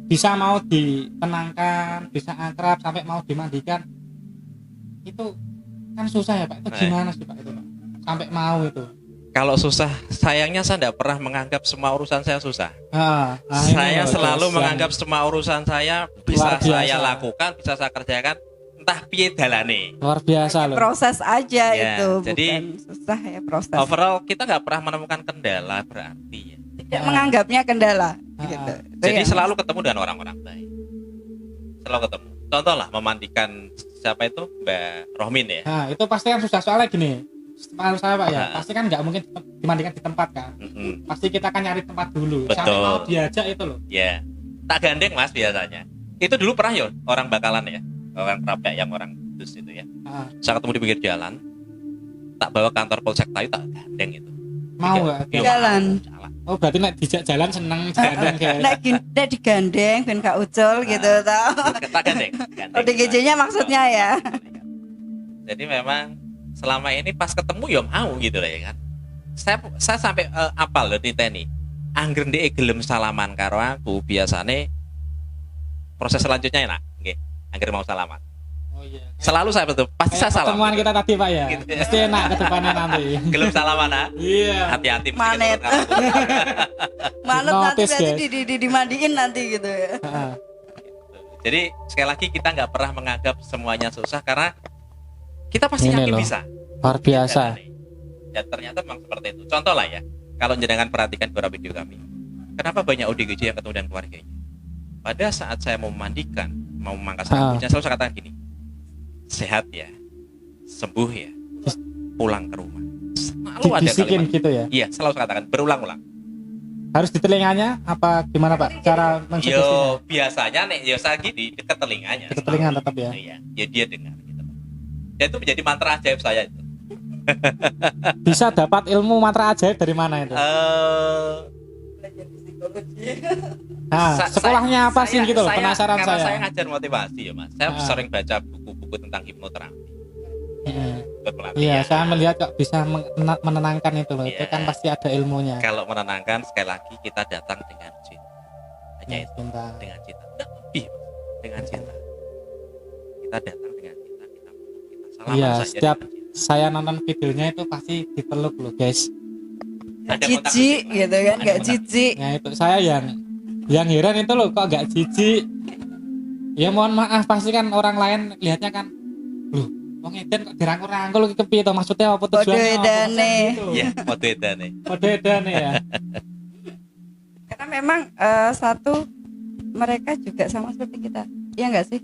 A: bisa mau ditenangkan, bisa akrab sampai mau dimandikan, itu kan susah ya Pak. Itu gimana sih Pak itu Pak? Sampai mau itu?
B: Kalau susah, sayangnya saya tidak pernah menganggap semua urusan saya susah.
A: Ini
B: Saya
A: loh,
B: selalu
A: guys,
B: menganggap semua urusan saya bisa
A: Luar biasa.
B: saya lakukan, bisa saya kerjakan, entah piye dalane.
A: luar biasa loh.
C: Proses aja
B: Ya,
C: itu,
B: jadi
C: bukan susah ya proses.
B: Overall kita nggak pernah menemukan kendala berarti ya.
C: Tidak menganggapnya kendala. Gitu. Itu
B: Jadi
C: ya.
B: selalu ketemu dengan orang-orang baik. Selalu ketemu. Contoh lah memandikan siapa itu Mbak Rohmin ya.
A: Nah, itu pasti kan susah, soalnya gini. Menurut saya Pak ya,
B: Nah.
A: pasti kan nggak mungkin dimandikan di tempat kan.
B: Mm-mm.
A: Pasti kita kan nyari tempat dulu.
B: Betul.
A: Sampai mau diajak itu loh.
B: Ya, tak gandeng Mas biasanya. Itu dulu pernah ya orang bakalan ya, orang Prabak yang orang Kudus itu ya.
A: Ah,
B: Saya ketemu di pinggir jalan, tak bawa kantor Polsek Tayu, tak gandeng itu.
A: mau nggak?
B: Iya,
C: Jalan.
B: jalan.
A: Oh berarti nek dijak jalan seneng jalan kayak.
C: Nek digandeng ben gak ucul gitu tau.
B: Tak gandeng. gandeng.
C: ODGJ-nya maksudnya ya.
B: Jadi memang selama ini pas ketemu ya mau gitu lah ya kan. Saya sampai apal loh niteni. Angger ndek gelem salaman karo aku biasane proses selanjutnya enak nggih. Angger mau salaman.
A: Oh iya.
B: Selalu saya betul, pasti saya salam.
A: Pertemuan kita tadi Pak ya.
B: Gitu ya.
A: Pasti enak ke depannya nanti.
B: Gelem salaman ah.
A: Iya.
B: Hati-hati mesti
C: Manet.
B: ketemu karo aku.
C: Manut nanti
A: Notice,
C: berarti
A: guys.
C: dimandiin nanti gitu ya.
A: Heeh.
B: Jadi sekali lagi kita nggak pernah menganggap semuanya susah karena kita pasti
A: Ini
B: yakin
A: loh.
B: bisa.
A: Luar biasa.
B: Dan ternyata memang seperti itu. Contoh lah ya, kalau jenengan perhatikan beberapa video kami, kenapa banyak ODGJ yang ketemu dengan keluarganya? Pada saat saya mau memandikan, mau memangkas rambutnya, selalu saya katakan gini, sehat ya, sembuh ya, pulang ke rumah. Selalu ada
A: dibisikin
B: kalimat.
A: gitu ya.
B: Iya, selalu saya katakan berulang-ulang.
A: Harus di telinganya apa gimana Pak? Cara mensugestinya?
B: Yo biasanya nih, yo saya gini dekat telinganya.
A: Dekat telinga tetap ya.
B: Iya, ya dia dengar gitu. Dan itu menjadi mantra ajaib saya itu.
A: Bisa dapat ilmu mantra ajaib dari mana itu?
C: Belajar psikologi.
A: Nah, sekolahnya apa sih gitu loh, penasaran
B: karena
A: saya.
B: saya ngajar motivasi ya Mas. Saya
A: Ah.
B: sering baca buku-buku tentang hipnoterapi. Berpelatih
A: Iya,
B: ya.
A: saya melihat kok bisa menenangkan itu loh. Itu
B: Iya.
A: kan pasti ada ilmunya.
B: Kalau menenangkan sekali lagi kita datang dengan cinta. Hanya itu,
A: Cinta.
B: dengan cinta. Tidak lebih, Mas. Dengan cinta. Kita datang dengan cinta, kita salaman
A: Iya,
B: saja
A: setiap
B: dengan cinta.
A: saya nonton videonya itu pasti dipeluk loh, guys.
B: Ada kontak
C: Jijik
B: fisik, Mas.
C: gitu kan,
B: Ada
C: gak
B: kontak.
C: jijik.
A: Ya itu saya yang heran itu loh kok gak jijik. Ya mohon maaf pasti kan orang lain lihatnya kan, loh, wong edan kok dirangkul-rangkul iki kepiye to, maksudnya apa tujuannya?
C: Kode edane.
A: Gitu.
B: Iya, mode edane.
A: Kode edane ya.
C: Karena memang satu mereka juga sama seperti kita. Iya enggak sih?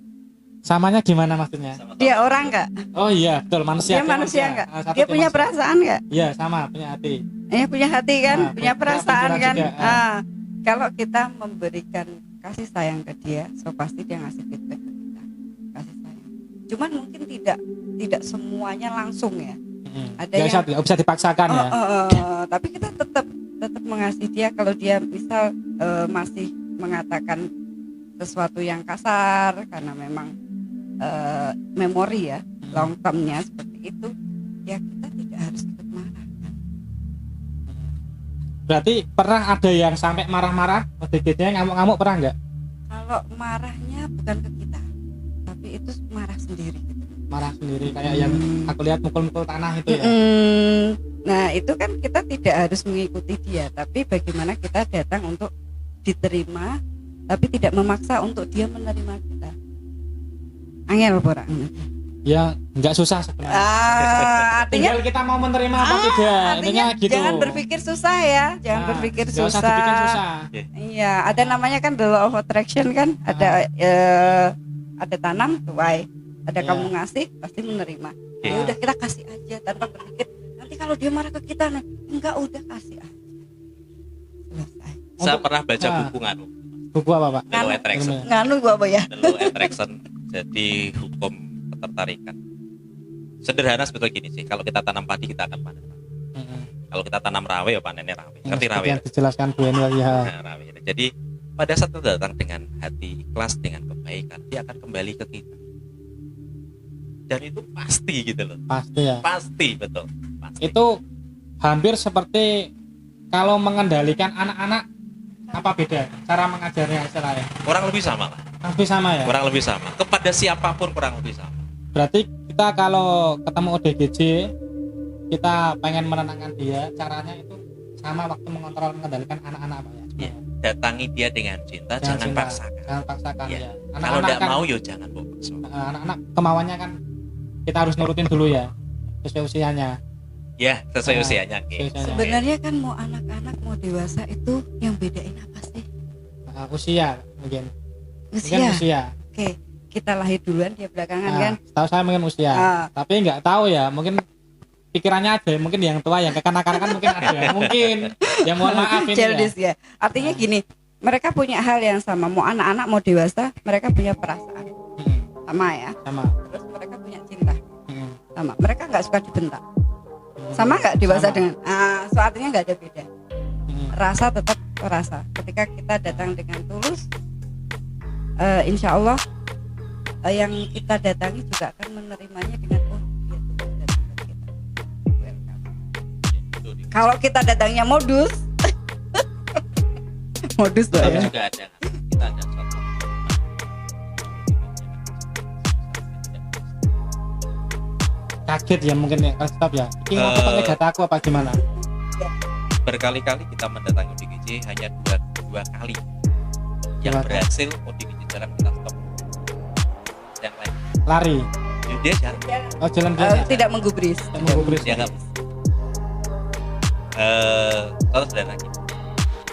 A: Samanya gimana maksudnya?
B: Sama-sama.
C: Dia orang enggak?
A: Oh iya, betul manusia.
C: Dia manusia enggak?
A: Satu
C: Dia punya
A: manusia.
C: perasaan enggak?
A: Iya, sama, punya hati.
C: Punya hati kan,
A: Ah,
C: punya
A: punya
C: perasaan
A: pikiran
C: kan.
A: juga,
C: Kalau kita memberikan kasih sayang ke dia, so pasti dia ngasih feedback ke kita. Kasih sayang. Cuman mungkin tidak semuanya langsung ya. Ada
A: Nggak bisa dipaksakan ya.
C: Tapi kita tetap mengasihi dia. Kalau dia misal masih mengatakan sesuatu yang kasar karena memang memori ya, long termnya seperti itu, ya kita tidak harus ikut marah.
A: Berarti pernah ada yang sampai marah-marah, ODGJ ngamuk-ngamuk pernah nggak?
C: Kalau marahnya bukan ke kita, tapi itu marah sendiri.
A: Marah sendiri kayak yang aku lihat mukul-mukul tanah itu ya.
C: Nah itu kan kita tidak harus mengikuti dia, tapi bagaimana kita datang untuk diterima, tapi tidak memaksa untuk dia menerima kita. Angel orang.
A: Ya nggak susah sebenarnya.
C: Artinya
A: Tinggal kita mau menerima apa tidak. Intinya gitu.
C: jangan berpikir susah ya, jangan berpikir
A: nggak usah dibikin susah.
C: Iya, ada namanya kan the law of attraction kan, ada tanam tuai, ada
A: Iya.
C: kamu ngasih pasti menerima. Ya udah kita kasih aja tanpa berpikir nanti kalau dia marah ke kita, enggak udah kasih aja. Selesai.
B: Saya pernah baca
A: Ah.
B: buku nganu.
A: Buku apa Pak?
B: The Law of Attraction.
C: Nganu gua apa ya?
B: The Law of Attraction. Jadi hukum ketertarikan. Sederhana sebetulnya gini sih. Kalau kita tanam padi kita akan panen. Kalau kita tanam rawe ya panennya rawe. Ngerti rawe?
A: Yang dijelaskan Bu Enil ya.
B: Nah, rawe. Jadi pada saat kita datang dengan hati ikhlas, dengan kebaikan, dia akan kembali ke kita. Dan itu pasti gitu loh.
A: Pasti ya.
B: Pasti betul. Pasti.
A: Itu hampir seperti kalau mengendalikan anak-anak, apa beda cara mengajarnya istilahnya?
B: Kurang lebih sama lah.
A: Hampir sama ya.
B: Kurang lebih sama. Kepada siapapun kurang lebih sama.
A: Berarti kita kalau ketemu ODGJ, kita pengen menenangkan dia, caranya itu sama waktu mengendalikan anak-anak Pak ya.
B: Ya, datangi dia dengan cinta, jangan
A: cinta.
B: paksakan.
A: Jangan paksakan
B: Ya.
A: ya.
B: Kalau
A: Anak-anak
B: tidak
A: kan,
B: mau, yo jangan bawa paksa.
A: anak-anak kemauannya kan kita harus nurutin dulu ya, sesuai usianya.
B: Ya, sesuai
A: Nah,
B: usianya. Oke.
A: sesuai usianya.
C: Sebenarnya kan mau anak-anak mau dewasa itu yang bedain apa sih?
A: Usia mungkin
C: Usia.
A: usia.
C: Oke, kita lahir duluan dia belakangan
A: Nah,
C: kan.
A: setahu saya mungkin usia, tapi nggak tahu ya, mungkin pikirannya ada, mungkin yang tua, yang kekanak-kanakan mungkin ada, mungkin. Ya mohon maaf ini
C: Childish
A: ya.
C: ya. Artinya gini, mereka punya hal yang sama. Mau anak-anak mau dewasa, mereka punya perasaan sama ya.
A: Sama.
C: Terus mereka punya cinta sama. Mereka nggak suka dibentak. Sama nggak dewasa
A: Sama.
C: dengan? So artinya nggak ada beda. Rasa tetap rasa. Ketika kita datang dengan tulus, insya Allah yang kita datangi juga akan menerimanya dengan dia tulus datang ke kita. Welcome. Kalau kita datangnya modus, modus loh
B: Tapi
C: ya.
B: juga ada. Kita ada suatu
A: Kaget ya mungkin ya, stop ya. Ini mau pakai data aku apa gimana?
B: berkali-kali kita mendatangi ODGJ hanya dua kali yang
A: Dua kali.
B: berhasil ODGJ jalan kita stop. Yang lain
A: Lari.
B: dia jalan.
A: Oh jalan-jalan.
C: Tidak menggubris.
A: Menggubris.
B: Dia nggak terus dan lagi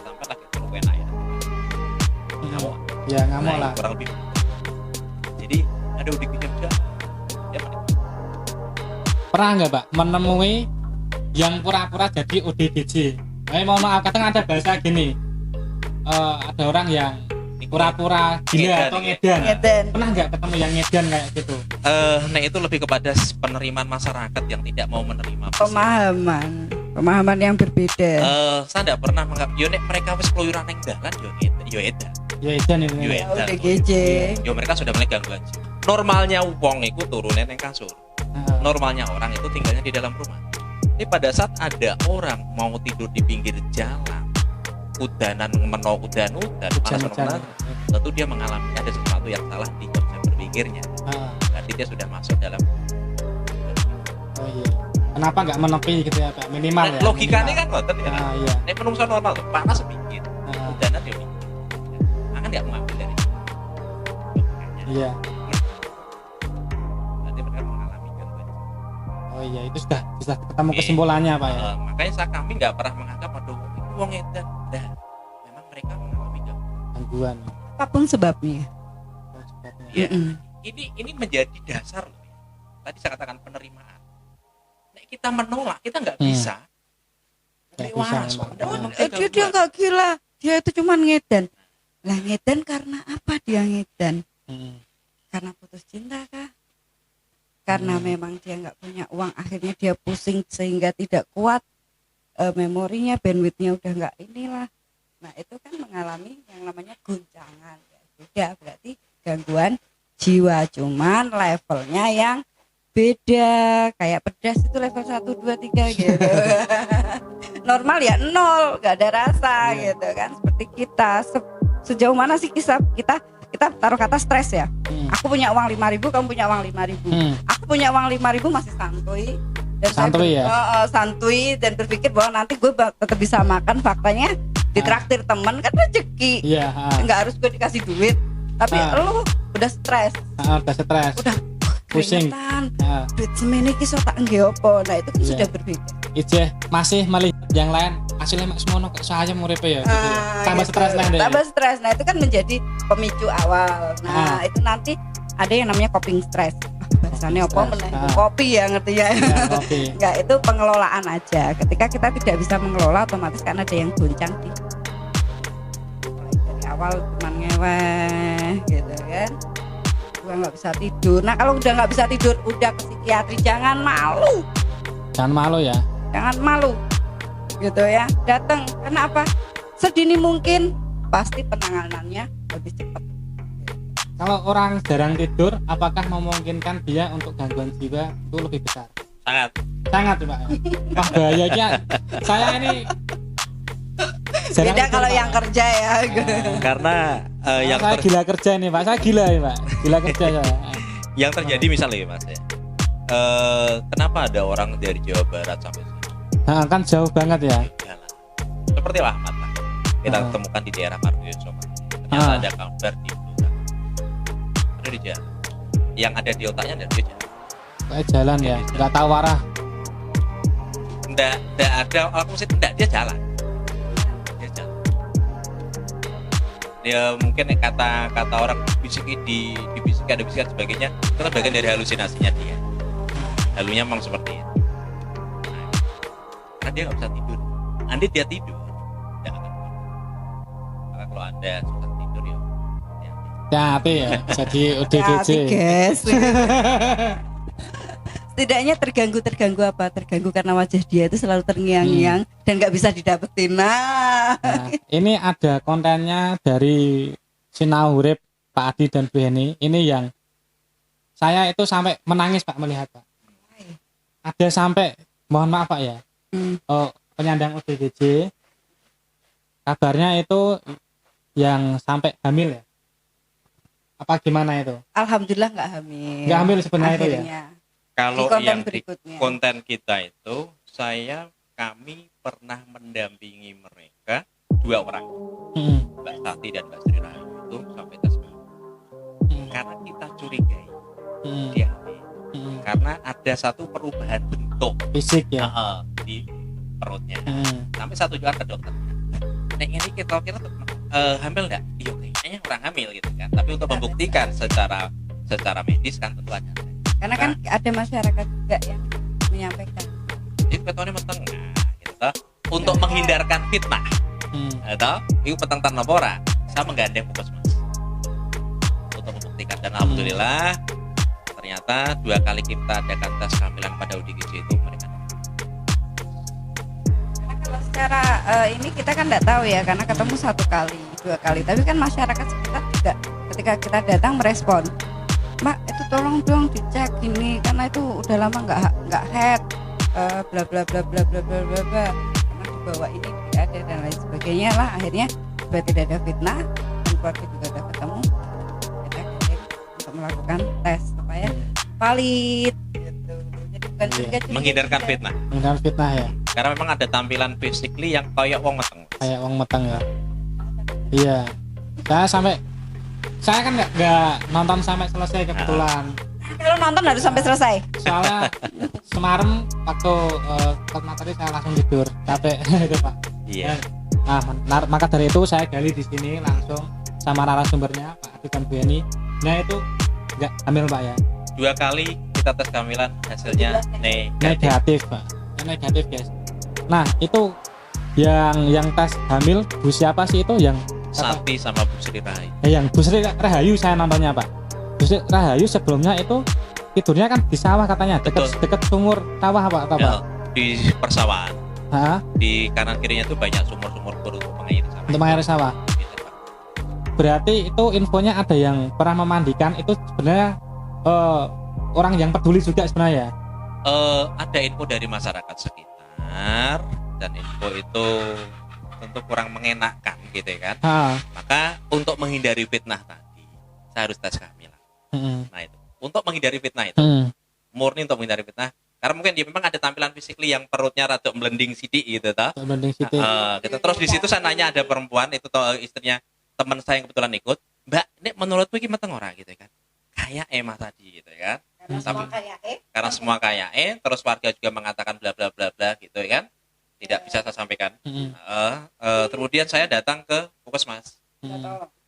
B: sampai lagi kalau enak ya ngamuk.
A: Ya ngamuk
B: Nah,
A: lah.
B: kurang lebih. Jadi ada ODGJ udah dia menikmati.
A: Pernah nggak Pak menemui yang pura-pura jadi ODGJ. Mohon maaf, kadang ada bahasa gini, ada orang yang pura-pura gila atau
C: Ngedan.
A: Pernah nggak ketemu yang ngedan kayak gitu?
B: Nah itu lebih kepada penerimaan masyarakat yang tidak mau menerima
C: Pemahaman yang berbeda.
B: Saya tidak pernah menganggap yo nek mereka wis keluyuran ning dalan yo edan.
A: Ya edan ini.
B: Yo edan.
C: ODGJ.
B: Yo mereka sudah mulai gangguan jiwa. Normalnya wong itu turunnya ning kasur. Normalnya orang itu tinggalnya di dalam rumah. Tapi pada saat ada orang mau tidur di pinggir jalan, udanan udan panas, tentu dia mengalami ada sesuatu yang salah di jam berpikirnya. Berarti dia sudah masuk dalam.
A: Oh iya. Kenapa nggak menepi gitu ya Pak? Minimal ya.
B: Logikanya kan ngoten ya.
A: Iya.
B: Nek menungso normal tuh panas sedikit, udanan dia mikir. Nah, kan nggak mengambil dari logikanya.
A: Iya.
B: Berarti mereka mengalami gangguan.
A: Oh iya, itu sudah ketemu kesimpulannya Pak ya.
B: Makanya kami nggak pernah menganggap aduh itu wong edan. Dah, memang mereka mengalami
A: Gangguan.
C: Apapun sebabnya.
B: Ya, ini menjadi dasar loh. Tadi saya katakan penerimaan. Nek kita menolak, kita nggak bisa.
A: Nggak bisa, memang.
C: Dia nggak gila, dia itu cuma ngedan. Lah ngedan karena apa dia ngedan? Karena putus cinta kah? Karena memang dia nggak punya uang, akhirnya dia pusing sehingga tidak kuat memorinya, bandwidthnya udah nggak inilah. Nah itu kan mengalami yang namanya goncangan. Ya, sudah berarti gangguan jiwa, cuman levelnya yang beda. Kayak pedas itu level 1, 2, 3 gitu. Normal ya 0, nggak ada rasa gitu kan. Seperti kita sejauh mana sih kita taruh kata stres ya. Aku punya uang 5.000, kamu punya uang 5.000. Aku punya uang 5.000 masih santuy. Dan santuy dan berpikir bahwa nanti gue tetap bisa makan. Faktanya ditraktir temen kan rezeki. Nggak harus gue dikasih duit. Tapi lu udah stres. Udah
A: pusing.
C: Duit semene iki sok tak ngge opo. Nah, itu kan sudah berbeda.
A: Ije masih melihat yang lain hasilnya mak semono kok saya murepe ya. Tambah
C: gitu.
A: stres deh.
C: Tambah stres. Nah, itu kan menjadi pemicu awal. Nah, itu nanti ada yang namanya coping stress. Bahasanya apa meneh? Kopi ya ngerti ya.
A: Kopi.
C: Enggak, itu pengelolaan aja. Ketika kita tidak bisa mengelola, otomatis kan ada yang goncang di dari awal cuman ngeweh gitu kan. Gua nggak bisa tidur. Nah, kalau udah nggak bisa tidur, udah ke psikiatri, jangan malu.
A: Jangan malu ya.
C: Jangan malu. Gitu ya. Datang. Kenapa? Sedini mungkin pasti penanganannya lebih cepat.
A: Kalau orang jarang tidur, apakah memungkinkan dia untuk gangguan jiwa itu lebih besar? Sangat Pak. Wah bahayanya saya ini
C: beda kalau yang kerja ya.
B: Karena yang
A: saya gila kerja nih Pak. Saya gila ya Pak. Gila kerja saya.
B: Yang terjadi misalnya ya Mas ya. Kenapa ada orang dari Jawa Barat sampai sini?
A: Nah, kan jauh banget ya.
B: Seperti Ahmad lah. Kita temukan di daerah Margoyoso. Ternyata ada kabar di di jalan. Yang ada di otaknya ada di jalan.
A: Kayak jalan ya, nggak tahu arah.
B: Nggak ada aku sih enggak, dia jalan. Dia mungkin kata orang bisiki di bisiki ada bisikan sebagainya, itu kan bagian dari halusinasinya dia. Halunya memang seperti itu. Nah, karena dia nggak bisa tidur. Andai dia tidur, dia akan tidur. Maka kalau Anda susah tidur ya.
A: Hati ya, jadi ODGJ.
C: Setidaknya terganggu apa? Terganggu karena wajah dia itu selalu terngiang-ngiang dan nggak bisa didapetin. Nah,
A: ini ada kontennya dari Sinau Urip Pak Adi dan Bu Heni. Ini yang saya itu sampai menangis Pak melihat Pak. Ada sampai, mohon maaf Pak ya, penyandang ODGJ. Kabarnya itu yang sampai hamil ya. Apa gimana itu?
C: Alhamdulillah nggak hamil.
A: Nggak hamil sebenarnya itu ya.
B: Kalau yang di konten kita itu, kami pernah mendampingi mereka 2 orang, Mbak Tati dan Mbak Sri Rahayu itu sampai tes karena kita curigai dia hamil. Karena ada satu perubahan bentuk
A: fisik ya
B: di perutnya. Sampai 1 juta ke dokter. Nah ini kita kira hamil nggak? Iya kayaknya orang hamil gitu kan. Tapi untuk membuktikan secara medis kan tentu ada.
C: Karena kan ada masyarakat juga yang menyampaikan
B: itu ketone meteng gitu toh. Untuk menghindarkan fitnah. Toh, iku peteng tan napa ora? Saya menggandeng Puskesmas untuk membuktikan, dan alhamdulillah ternyata 2 kali kita adakan tes kehamilan pada ODGJ itu mereka.
C: Kalau secara ini kita kan nggak tahu ya, karena ketemu 1 kali, 2 kali, tapi kan masyarakat sekitar juga ketika kita datang merespon, Mbak itu tolong dong dicek ini karena itu udah lama nggak head, bla bla bla bla bla bla bla bla, karena di bawah ini tidak ada dan lain sebagainya lah. Akhirnya supaya tidak ada fitnah dan keluarga juga udah ketemu, kita gandeng untuk melakukan tes supaya valid gitu. Jadi bukan curiga-curiga
B: Menghindarkan
C: juga.
B: fitnah.
A: Menghindarkan fitnah ya.
B: Karena memang ada tampilan physically yang kayak wong meteng.
A: Kayak uang meteng ya. Iya. Saya kan nggak nonton sampai selesai kebetulan.
C: Kalau nonton harus sampai selesai.
A: Soalnya kemarin waktu materi saya langsung tidur, capek itu Pak.
B: Iya.
A: Nah, maka dari itu saya gali di sini langsung sama narasumbernya Pak Adi dan Bu Eni. Nah itu nggak hamil Pak ya?
B: 2 kali kita tes kehamilan hasilnya
A: Negatif Pak. Negatif guys. Nah itu yang tes hamil Bu siapa sih itu yang
B: Santi sama Bu Sri Rahayu.
A: yang Bu Sri Rahayu saya nontonnya Pak. Bu Sri Rahayu sebelumnya itu tidurnya kan di sawah katanya, dekat sumur sawah Pak, atau Pak?
B: Di persawahan.
A: Hah?
B: Di kanan kirinya tuh banyak sumur-sumur untuk mengairi sawah.
A: Untuk mengairi sawah.
B: Gitu, Pak.
A: Berarti itu infonya ada yang pernah memandikan itu sebenarnya orang yang peduli juga sebenarnya.
B: Ada info dari masyarakat sekitar dan info itu tentu kurang mengenakkan gitu ya kan. Maka untuk menghindari fitnah tadi saya harus tes kehamilan. Nah itu untuk menghindari fitnah itu murni untuk menghindari fitnah, karena mungkin dia memang ada tampilan fisikly yang perutnya rada blending sidik gitu toh.
A: Blending sidik.
B: Gitu. Terus di situ saya nanya ada perempuan itu toh, istrinya teman saya yang kebetulan ikut, Mbak ini menurutmu ini meteng ora gitu kan, kayak Emma tadi gitu kan. Karena semua kayak terus warga juga mengatakan bla bla bla bla gitu kan, tidak bisa saya sampaikan. Kemudian saya datang ke Puskesmas,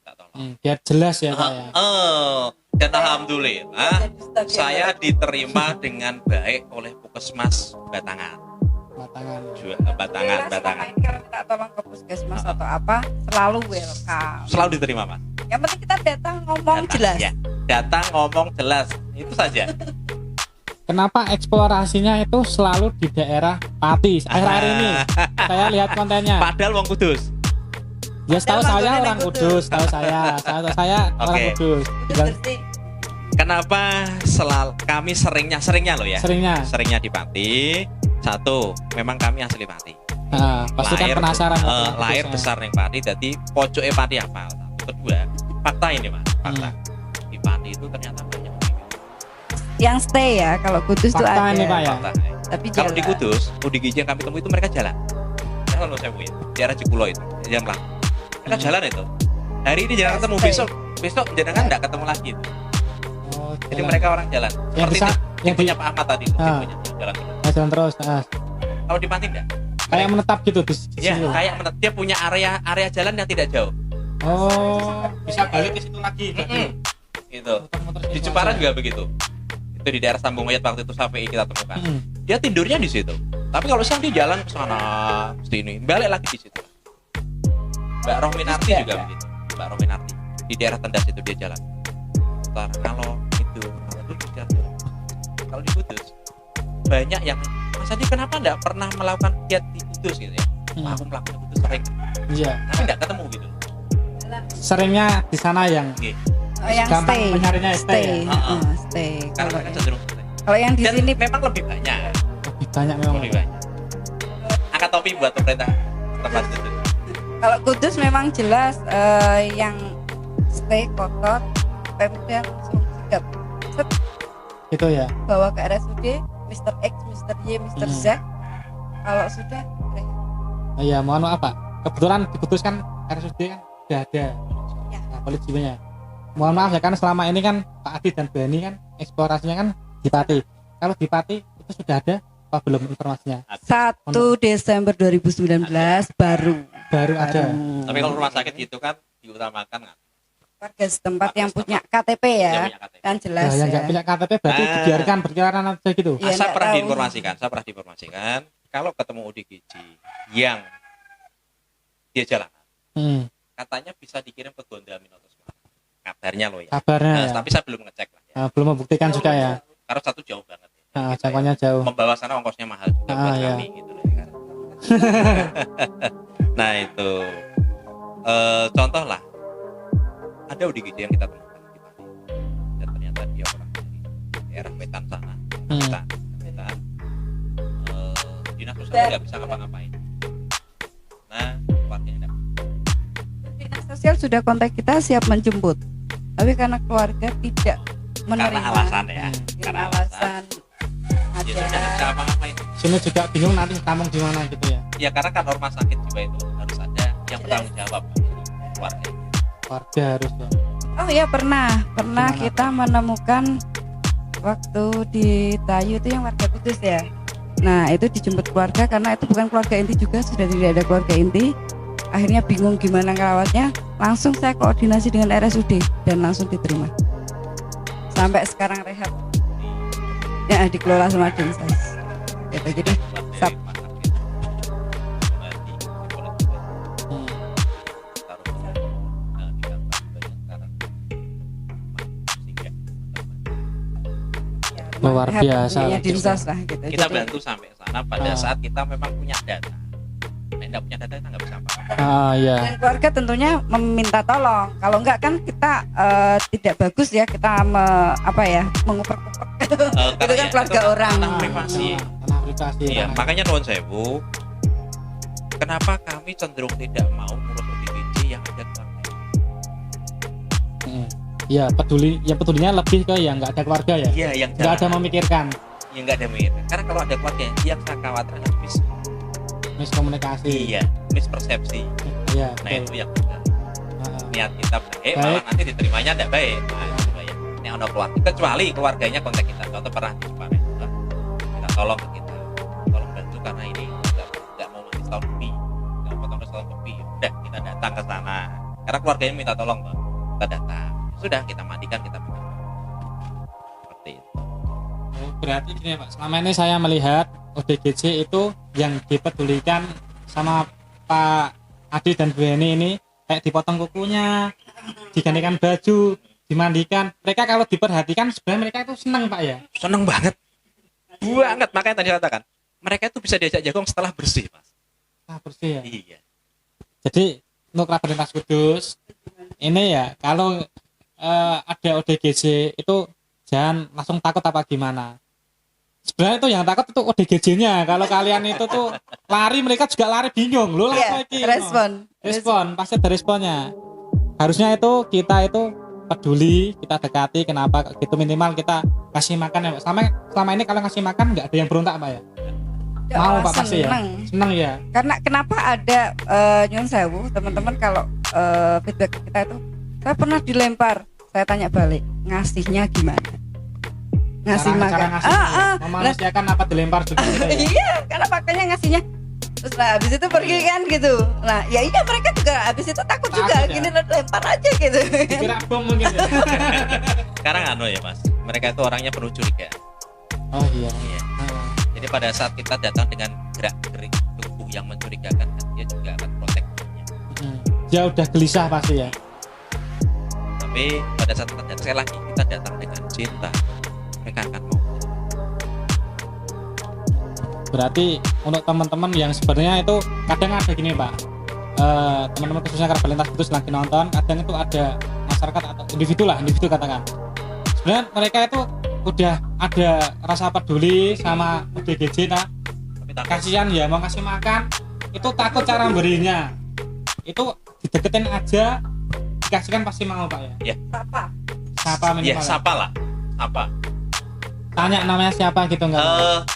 B: tak tolong.
A: Biar jelas ya Pak ya.
B: Dan alhamdulillah saya diterima dengan baik oleh Puskesmas Batangan. Batangan.
C: Kalau kita tolong ke Puskesmas atau apa, selalu welcome.
B: Selalu diterima Mas.
C: Yang penting kita datang ngomong jelas.
B: Ya, datang ngomong jelas, itu saja.
A: Kenapa eksplorasinya itu selalu di daerah Pati akhir-akhir ini? Saya lihat kontennya.
B: Padahal wong Kudus.
A: Ya setahu saya orang Kudus, tahu saya orang Kudus.
B: Kenapa kami seringnya loh ya? Seringnya di Pati. Satu, memang kami asli Pati.
A: Pasti kan penasaran.
B: Lahir besar ning Pati, jadi pojoke Pati apa? Kedua, fakta ini Mas, fakta. Di Pati itu ternyata banyak
C: yang stay ya, kalau Kudus itu ada.
A: Ini, Pak, ya?
C: Tapi
B: kalau di Kudus, ODGJ yang kami temui itu mereka jalan. Kalau saya punya di arah Cikulo itu, jalan lah. Mereka jalan itu. Hari ini jangan ketemu, besok jangan enggak ketemu lagi itu. Jadi mereka orang jalan. Seperti yang punya Pak Ahmad tadi, punya jalan terus.
A: Jalan terus.
B: Kalau di Pati enggak.
A: Kayak menetap gitu di
B: ya, kayak menetap. Dia punya area jalan yang tidak jauh.
A: Bisa balik ke situ lagi.
B: Gitu. Di Jepara juga begitu. Itu di daerah Sambung Mayat waktu itu sampai kita temukan. Dia tidurnya di situ. Tapi kalau siang dia jalan ke sana, sini, balik lagi di situ. Mbak Rominarti juga begitu. Mbak Rominarti di daerah Tendas itu dia jalan. Kalau di Kudus banyak yang Mas Adi kenapa enggak pernah melakukan kiat di Kudus gitu ya? Aku melakukan Kudus sering.
A: Iya.
B: Tapi enggak ketemu gitu.
A: Seringnya di sana yang
C: yang stay.
A: Mencarinya stay.
C: Stay.
B: Karena mereka cenderung stay.
C: Kalau yang di sini
B: memang lebih banyak.
A: Lebih banyak memang.
B: Lebih banyak. Angkat topi buat pemerintah tempat itu.
C: Kalau Kudus memang jelas yang stay kotor, Pemda langsung sigap.
A: Itu ya.
C: Bawa ke RSUD, Mr. X, Mr. Y, Mr. Z. Kalau sudah
A: iya, mohon maaf Pak. Kebetulan diputuskan RSUD kan sudah ada.
C: Ya.
A: Polisi jiwanya. Mohon maaf ya kan selama ini kan Pak Adi dan Bu Eni kan eksplorasinya kan di Pati. Kalau di Pati itu sudah ada apa belum informasinya?
C: 1 Desember 2019 baru
A: ada.
B: Tapi kalau rumah sakit itu kan diutamakan kan.
C: warga setempat yang punya KTP
B: Yang
C: ya,
B: punya KTP.
C: kan jelas
A: Nah, yang
C: ya.
A: nggak punya KTP berarti dibiarkan berkeliaran aja gitu.
C: Iya,
B: saya
C: nggak
B: pernah
C: tahu.
B: diinformasikan kalau ketemu ODGJ yang dia jalanan, katanya bisa dikirim ke Gondamin atau Semarang. Kabarnya loh ya.
A: Kabarnya
B: Nah,
A: ya.
B: tapi saya belum ngecek lah ya.
A: Belum membuktikan juga ya.
B: Karena satu jauh banget ya.
A: Nah,
B: Gitu ya.
A: jangkauannya jauh.
B: Membawa sana ongkosnya mahal juga buat
A: iya.
B: kami gitu loh ya kan. Nah itu contoh lah, ada ODGJ yang kita temukan di Pati, dan ternyata dia orang dari daerah Wetan sana. Wetan. Dinas sosial nggak bisa ngapa-ngapain. Nah keluarganya nggak.
C: Dinas sosial sudah kontak kita siap menjemput, tapi karena keluarga tidak menerima.
B: Karena alasan ya.
C: Karena alasan
B: Ya sudah nggak bisa
C: ada.
B: ngapa-ngapain.
A: Sini juga bingung nanti tampung di mana gitu ya.
B: Ya karena kan rumah sakit jiwa itu harus ada yang bertanggung jawab keluarga.
A: Warga harus ya.
C: Oh ya pernah
A: Gimana?
C: kita menemukan waktu di Tayu itu yang warga Kudus ya. Nah itu dijemput keluarga karena itu bukan keluarga inti juga, sudah tidak ada keluarga inti. Akhirnya bingung gimana ngerawatnya, langsung saya koordinasi dengan RSUD dan langsung diterima. Sampai sekarang rehab. Ya dikelola sama Dinsos. Gitu, jadi sab-
A: Luar
C: rehab
A: biasa.
C: punya Dinsos lah gitu.
B: Kita
C: Jadi,
B: bantu sampai sana pada
A: Ah.
B: saat kita memang punya data. Nah, tidak punya data kita nggak bisa apa-apa.
A: Iya.
C: dan keluarga tentunya meminta tolong. Kalau enggak kan kita tidak bagus ya kita menguper-uper. Itu kan keluarga orang.
B: Tanah privasi.
A: Tanah privasi.
B: Iya,
A: tanah-
B: makanya nuwun sewu. Kenapa kami cenderung tidak mau ngurus ODGJ yang ada keluarga?
A: Iya, pedulinya lebih ke yang nggak ada keluarga ya.
B: Iya, yang
A: Nggak ada
B: jalan.
A: memikirkan
B: Yang nggak ada mikir. Karena kalau ada keluarga yang saya khawatir adalah
A: miskomunikasi.
B: iya, mispersepsi.
A: Iya.
B: Nah
A: betul.
B: itu yang benar.
A: Heeh.
B: Niat kita baik,
A: Baik.
B: malah nanti diterimanya tidak baik. Nah, itu bahaya. Ini ada keluarga, kecuali keluarganya kontak kita. Contoh pernah di Jepang, kita tolong ke kita, tolong bantu karena ini nggak mau mati setahun lebih, nggak mau potong setahun lebih. Udah kita datang ke sana. Karena keluarganya minta tolong, Bang. Kita datang. Sudah kita mandikan, kita pegang. Seperti itu.
A: Oh, berarti gini Pak, selama ini saya melihat ODGJ itu yang dipedulikan sama Pak Adi dan Bu Heni ini kayak dipotong kukunya, digantikan baju, dimandikan. Mereka kalau diperhatikan sebenarnya mereka itu senang Pak ya.
B: Seneng banget. Banget, makanya tadi saya katakan. Mereka itu bisa diajak jagung setelah bersih, Mas.
A: Nah, bersih ya.
B: Iya.
A: Jadi untuk Kerabat Lintas Kudus ini ya kalau ada ODGJ itu jangan langsung takut apa gimana. Sebenarnya itu yang takut itu ODGJ-nya. Kalau kalian itu tuh lari, mereka juga lari bingung. Loh,
C: Iya,
A: apa iki? Respon, pasti ada responnya. Harusnya itu kita itu peduli, kita dekati, kenapa gitu, minimal kita kasih makan ya Pak. Selama ini kalau ngasih makan nggak ada yang berontak Pak ya. Mau Pak pasti ya. Seneng ya.
C: Karena kenapa ada nyun sewu teman-teman kalau feedback kita itu saya pernah dilempar, saya tanya balik ngasihnya gimana, ngasih
A: Cara
C: makan
A: ngasihnya, memanusiakan apa dilempar juga gitu ya.
C: iya karena makanya ngasihnya terus lah habis itu pergi kan gitu. Nah ya iya mereka juga habis itu takut juga
A: ya.
C: gini lempar aja gitu.
A: Kira bom mungkin ya.
B: Sekarang ya Mas, mereka itu orangnya penuh curiga.
A: Oh iya.
B: Iya. Jadi pada saat kita datang dengan gerak-gerik tubuh yang mencurigakan, dia juga akan protektifnya.
A: Dia udah gelisah pasti ya.
B: Tapi pada saat kita datang, sekali lagi kita datang dengan cinta, mereka akan mau.
A: Berarti untuk teman-teman yang sebenarnya itu kadang ada gini Pak, teman-teman khususnya Kerabat Lintas Kudus lagi nonton, kadang itu ada masyarakat atau individu katakan. Sebenarnya mereka itu udah ada rasa peduli sama ODGJ, nah
B: Tapi takut.
A: kasihan ya mau kasih makan, itu takut cara berinya. Itu dideketin aja, dikasihkan pasti mau Pak ya.
C: Apa?
A: Siapa
B: Ya,
A: minimal?
B: sapa lah. Apa?
A: Tanya namanya siapa gitu enggak?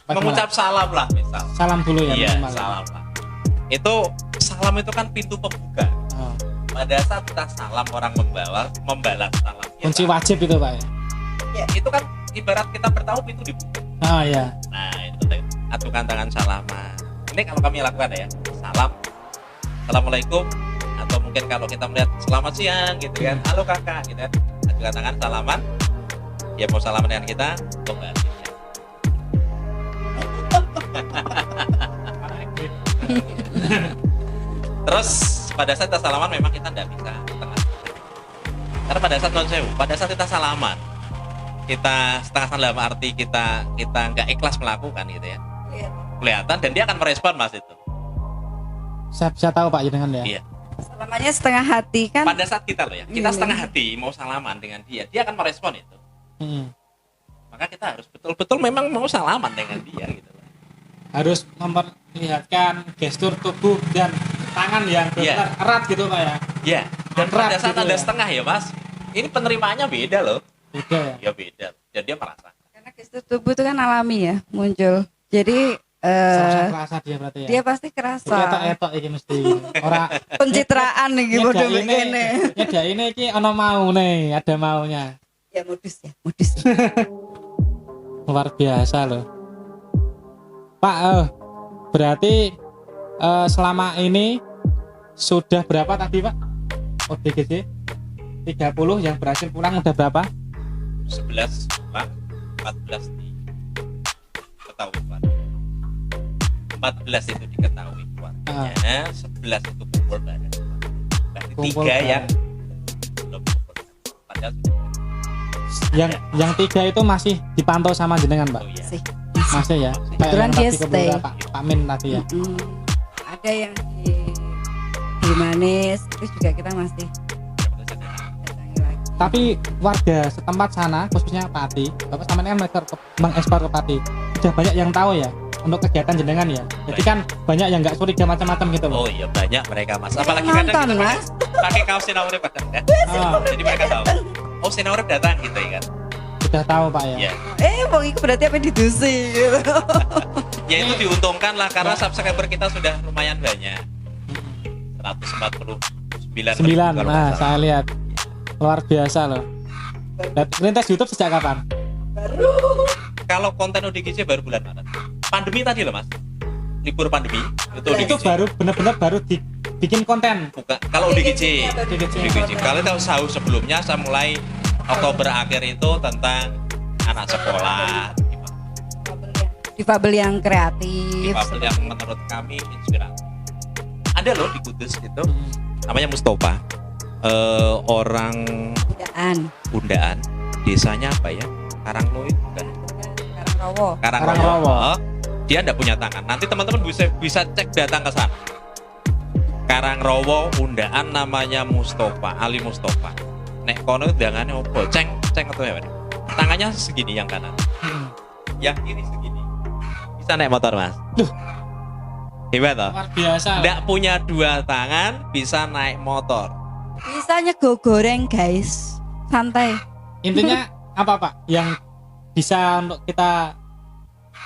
B: Mengucap salam lah misal.
A: Salam dulu ya
B: Iya,
A: minimal.
B: salam lah. Itu salam itu kan pintu pembuka.
A: Oh,
B: Pada saat kita salam orang membalas salam kita.
A: kunci wajib itu Pak ya.
B: Ya, itu kan ibarat kita bertahu pintu dibuka.
A: Oh iya.
B: Nah, itu tadi. Atukan tangan salaman. Ini kalau kami lakukan ya. Salam. Assalamualaikum atau mungkin mungkin kalau kita melihat selamat siang gitu kan, halo kakak gitu kan, angkat tangan salaman, dia mau salaman dengan kita, coba. Terus pada saat kita salaman memang kita tidak bisa tengah. Karena pada saat kita salaman, kita setengah dalam arti kita nggak ikhlas melakukan gitu ya. Kelihatan dan dia akan merespon mas itu.
A: Saya tahu Pak jenengan ya.
B: Iya.
C: Salamannya setengah hati kan.
B: Pada saat kita loh ya, kita setengah hati mau salaman dengan dia akan merespon itu. Maka kita harus betul-betul memang mau salaman dengan dia gitu.
A: Harus memperlihatkan gestur tubuh dan tangan yang erat gitu Pak ya.
B: Iya. Dan
A: Erat
B: pada saat
A: gitu
B: ada
A: ya.
B: setengah ya mas, ini penerimaannya beda loh.
A: Beda ya.
B: Ya beda. Dan dia merasa.
C: Karena gestur tubuh itu kan alami ya muncul. Jadi
A: Sama-sama kerasa dia berarti ya.
C: dia pasti kerasa.
A: Etok iki mesti. Ora
C: Pencitraan nih bodoh begini.
A: Ya ini iki ono mau nih, ada maunya.
C: Ya modus.
A: Luar biasa loh. Pak, berarti selama ini sudah berapa tadi Pak? ODGJ 30 yang berhasil pulang udah berapa?
B: 11 Pak, 14 diketahui Pak. 14 itu diketahui keluarganya, 11 itu kumpul bareng. Berarti
A: Kumpul
B: 3
A: bareng.
B: yang belum kumpul. Padahal sudah.
A: Yang 3 itu masih dipantau sama jenengan Pak?
B: Oh iya.
C: Sih.
A: Masih ya?
C: Kebetulan dia stay.
A: Pak Min tadi ya?
C: Ada yang di Manis itu juga kita masih datangi lagi.
A: Tapi warga setempat sana, khususnya Pati, Bapak sama kan mengekspor ke Pati, sudah banyak yang tahu ya untuk kegiatan jenengan ya. Jadi kan banyak yang nggak curiga macam-macam gitu loh.
B: Oh iya banyak mereka mas. Apalagi
C: Nonton,
B: kadang kita
C: Mas.
B: pakai kaos Sinaurip kadang kan.
A: Ah,
B: Jadi mereka tahu. Oh Sinaurip datang gitu ya kan.
A: sudah tahu Pak ya.
B: Ya.
C: Wong itu berarti apa didusi gitu.
B: Ya itu diuntungkan lah karena subscriber kita sudah lumayan banyak. 149
A: 9,
B: kalau
A: nah
B: nggak salah.
A: saya lihat luar biasa loh. Rintas YouTube sejak kapan?
B: Kalau konten ODGJ baru bulan Maret. Pandemi tadi loh mas. Libur pandemi itu
A: Itu
B: ODGJ.
A: baru benar-benar baru dibikin konten.
B: Bukan, kalau ODGJ.
A: ODGJ.
B: Kalau tahu sahur sebelumnya saya mulai Oktober akhir itu tentang anak sekolah,
C: Difabel yang kreatif.
B: difabel yang menurut kami inspiratif. Ada loh di Kudus gitu, namanya Mustafa, orang
C: Budaan.
B: Bundaan, desanya apa ya? Karangloid bukan?
C: Karangrowo.
A: Karangrowo.
B: Oh, dia tidak punya tangan. Nanti teman-teman bisa cek datang ke sana. Karangrowo Undaan namanya Mustafa, Ali Mustafa. Nek kono dangane opo? Ceng atau apa? Tangannya segini yang kanan. Yang kiri segini. Bisa naik motor, Mas.
A: Duh.
B: Hebat toh?
A: Luar biasa.
B: Nggak punya 2 tangan, bisa naik motor.
C: Bisa nyego goreng guys. Santai.
A: Intinya apa Pak yang bisa untuk kita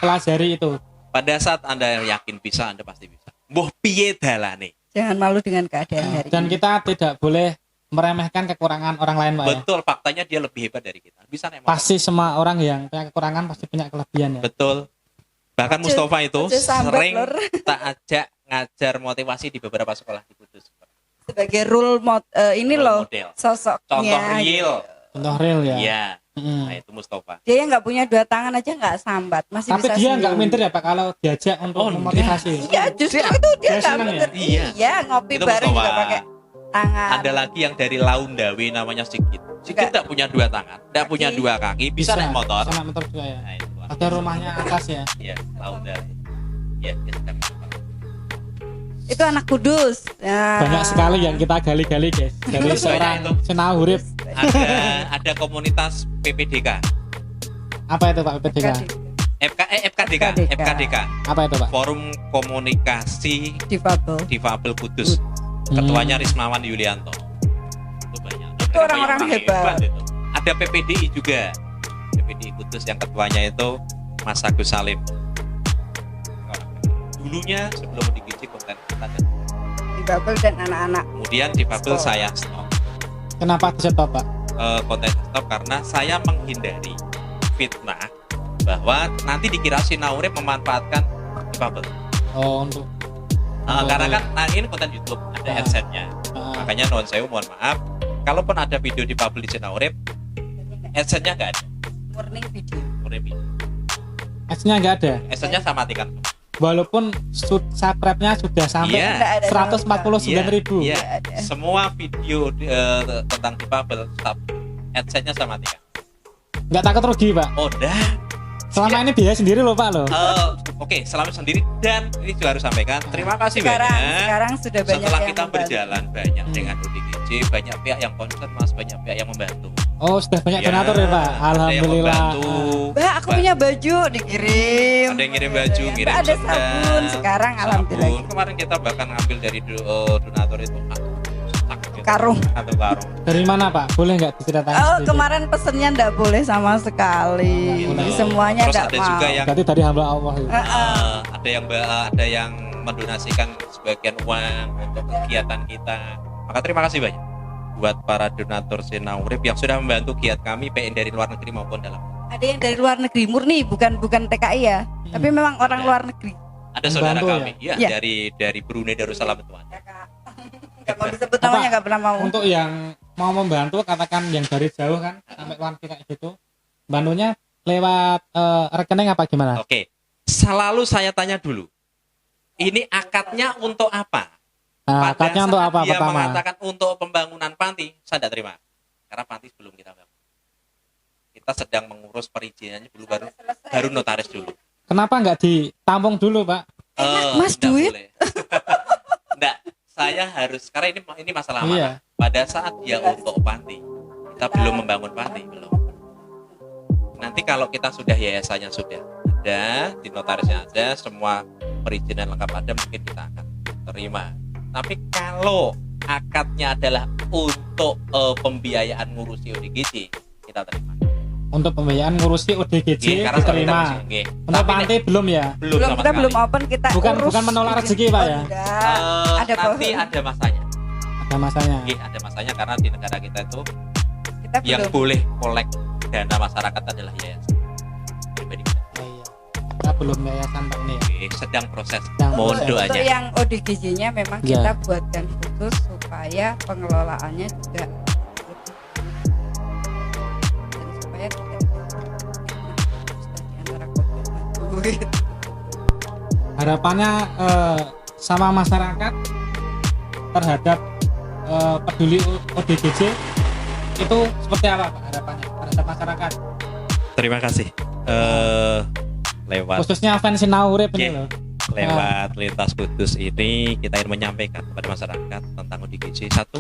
A: pelajari itu?
B: Pada saat Anda yakin bisa, Anda pasti bisa. Mbuh piye dalane?
C: Jangan malu dengan keadaan hari
A: Dan
C: ini.
A: kita tidak boleh meremehkan kekurangan orang lain Pak ya.
B: Betul, faktanya dia lebih hebat dari kita. Bisa naik motor.
A: Pasti semua orang yang punya kekurangan pasti punya kelebihan ya.
B: Betul. Bahkan Mustafa itu
C: ojo sambat,
B: sering
C: Lur.
B: tak ajak ngajar motivasi di beberapa sekolah di Kudus.
C: Sebagai ini
B: Role
C: loh
B: model.
C: sosoknya.
B: Contoh real.
A: Contoh real ya.
B: Iya.
A: Mm.
B: Nah, itu Mustafa.
C: Dia yang nggak punya 2 tangan aja nggak sambat, masih
A: Tapi
C: bisa
A: dia nggak
C: senyum.
A: minder ya Pak kalau diajak untuk
B: Oh,
A: memotivasi.
C: Iya, justru itu dia
A: dia
C: nggak
A: seneng ya?
C: minder.
B: Iya.
C: Iya, ngopi
B: Itu
C: bareng juga
B: Mustafa.
C: pakai tangan.
B: Ada lagi yang dari Laundawi namanya Sigit. Sigit tidak punya 2 tangan, tidak punya 2 kaki, bisa naik motor.
A: Bisa naik motor juga ya.
B: Nah, itu
A: Ada rumahnya atas ya.
B: Iya, Laundawi. Iya, dia sedang motor.
C: Itu anak Kudus. Nah,
A: Banyak sekali yang kita gali-gali guys. Dari seorang
B: itu.
A: Sinaurip.
B: Ada komunitas PPDK.
A: Apa itu Pak PPDK?
B: FKDK. FKDK.
A: Apa itu Pak?
B: Forum Komunikasi
C: Difabel.
B: Difabel Kudus. Ketuanya Rismawan Yulianto. Itu banyak.
C: Itu orang-orang hebat.
B: Itu. Ada PPDI juga. PPDI Kudus yang ketuanya itu Mas Agus Salim. Dulunya sebelum digizi konten kita dan
C: Difabel dan anak-anak.
B: kemudian Difabel
C: Stop.
B: saya stop.
A: Kenapa di stop Pak?
B: Konten stop karena saya menghindari fitnah bahwa nanti dikira Sinaurip memanfaatkan Difabel.
A: Oh untuk
B: Karena kan nah ini konten YouTube ada
A: Ah.
B: adsense-nya. Makanya non sewu mohon maaf, kalaupun ada video dipublish di Sinarip, adsense-nya nggak ada.
C: Murni video.
A: Ads-nya nggak ada.
B: Adsense-nya saya matikan.
A: Walaupun subscribe-nya sudah sampai
B: Iya.
A: 149.000.
B: Iya.
C: Nggak ada.
B: Semua video tentang difabel, adsense-nya saya matikan.
A: Nggak takut rugi, Pak.
B: Oh, dah.
A: Selama ini biaya sendiri loh, Pak loh.
B: Oke, selamat sendiri, dan ini juga harus sampaikan terima kasih banyak.
C: Sekarang sudah banyak
B: Setelah
C: yang
B: kita
C: membantu.
B: berjalan banyak dengan ODGJ, banyak pihak yang concern Mas, banyak pihak yang membantu.
A: Oh, sudah banyak donatur ya, Pak.
B: Ada yang
A: Alhamdulillah.
B: membantu.
C: Mbak, aku punya baju dikirim.
B: Ada yang ngirim baju,
C: Mbak,
B: ngirim
C: ada
B: sendal,
C: sabun sekarang alhamdulillah.
B: sabun. Kemarin kita bahkan ngambil dari donatur itu
C: Karung.
B: atau karung.
A: Dari mana, Pak? Boleh nggak diceritakan?
C: Oh,
A: sedikit?
C: kemarin pesennya enggak boleh sama sekali.
A: Boleh.
C: Jadi semuanya
B: Terus
C: enggak
B: ada
C: mau.
B: juga yang
A: Berarti dari hamba Allah itu.
B: ada yang mendonasikan sebagian uang untuk kegiatan kita. Maka terima kasih banyak buat para donatur Sinarip yang sudah membantu giat kami, baik dari luar negeri maupun dalam.
C: Ada yang dari luar negeri murni, bukan TKI ya. Tapi memang orang
B: Ya.
C: luar negeri.
B: Ada saudara
A: Membantu
B: kami, ya,
C: Ya.
B: dari Brunei Darussalam itu ada.
C: Enggak mau disebut namanya, enggak pernah mau.
A: Untuk yang mau membantu, katakan yang dari jauh kan sampai luar negeri kayak gitu, bantunya lewat rekening apa gimana?
B: Oke, selalu saya tanya dulu, ini akadnya untuk apa?
A: Nah,
B: Pada
A: akadnya untuk
B: saat
A: apa
B: dia
A: pertama?
B: mengatakan untuk pembangunan panti, saya tidak terima, karena panti belum kita bangun. Kita sedang mengurus perizinannya dulu, baru notaris dulu.
A: Kenapa nggak ditampung dulu, Pak?
C: Mas,
B: Nggak
C: duit?
B: boleh. Nggak, saya harus, karena ini masalah
A: Iya.
B: amanah. Pada saat dia untuk panti, kita belum membangun panti, belum. Nanti kalau kita sudah yayasannya sudah ada, di notarisnya ada, semua perizinan lengkap ada, mungkin kita akan terima. Tapi kalau akadnya adalah untuk pembiayaan ngurusi ODGJ, kita terima.
A: Untuk pembiayaan ngurusi ODGJ
B: Karena
A: diterima. Untuk
B: Tapi
A: panti belum ya?
B: belum sama
C: Kita
B: sekali.
C: belum open, kita
A: Bukan-
C: urus.
A: bukan menolak rezeki, Pak, ya?
C: Ada
B: Nanti ada masanya.
A: Ada masanya.
B: Ada masanya, karena di negara kita itu
C: Kita
B: yang
C: belum.
B: boleh kolek dana masyarakat adalah yayasan pribadi kita.
A: Iya. Kita belum yayasan Pak ini ya.
B: Sedang proses,
A: Sedang
B: mohon
A: proses.
B: doanya.
C: Untuk yang ODGJ-nya memang
A: Ya.
C: kita buatkan khusus supaya pengelolaannya juga dan supaya tidak di antara COVID.
A: Harapannya sama masyarakat terhadap peduli ODGJ itu seperti apa, Pak, harapannya terhadap masyarakat?
B: Terima kasih. Lewat
A: Khususnya fans Sinarip ini
B: Oke.
A: loh.
B: lewat Lintas Kudus ini kita ingin menyampaikan kepada masyarakat tentang ODGJ. Satu,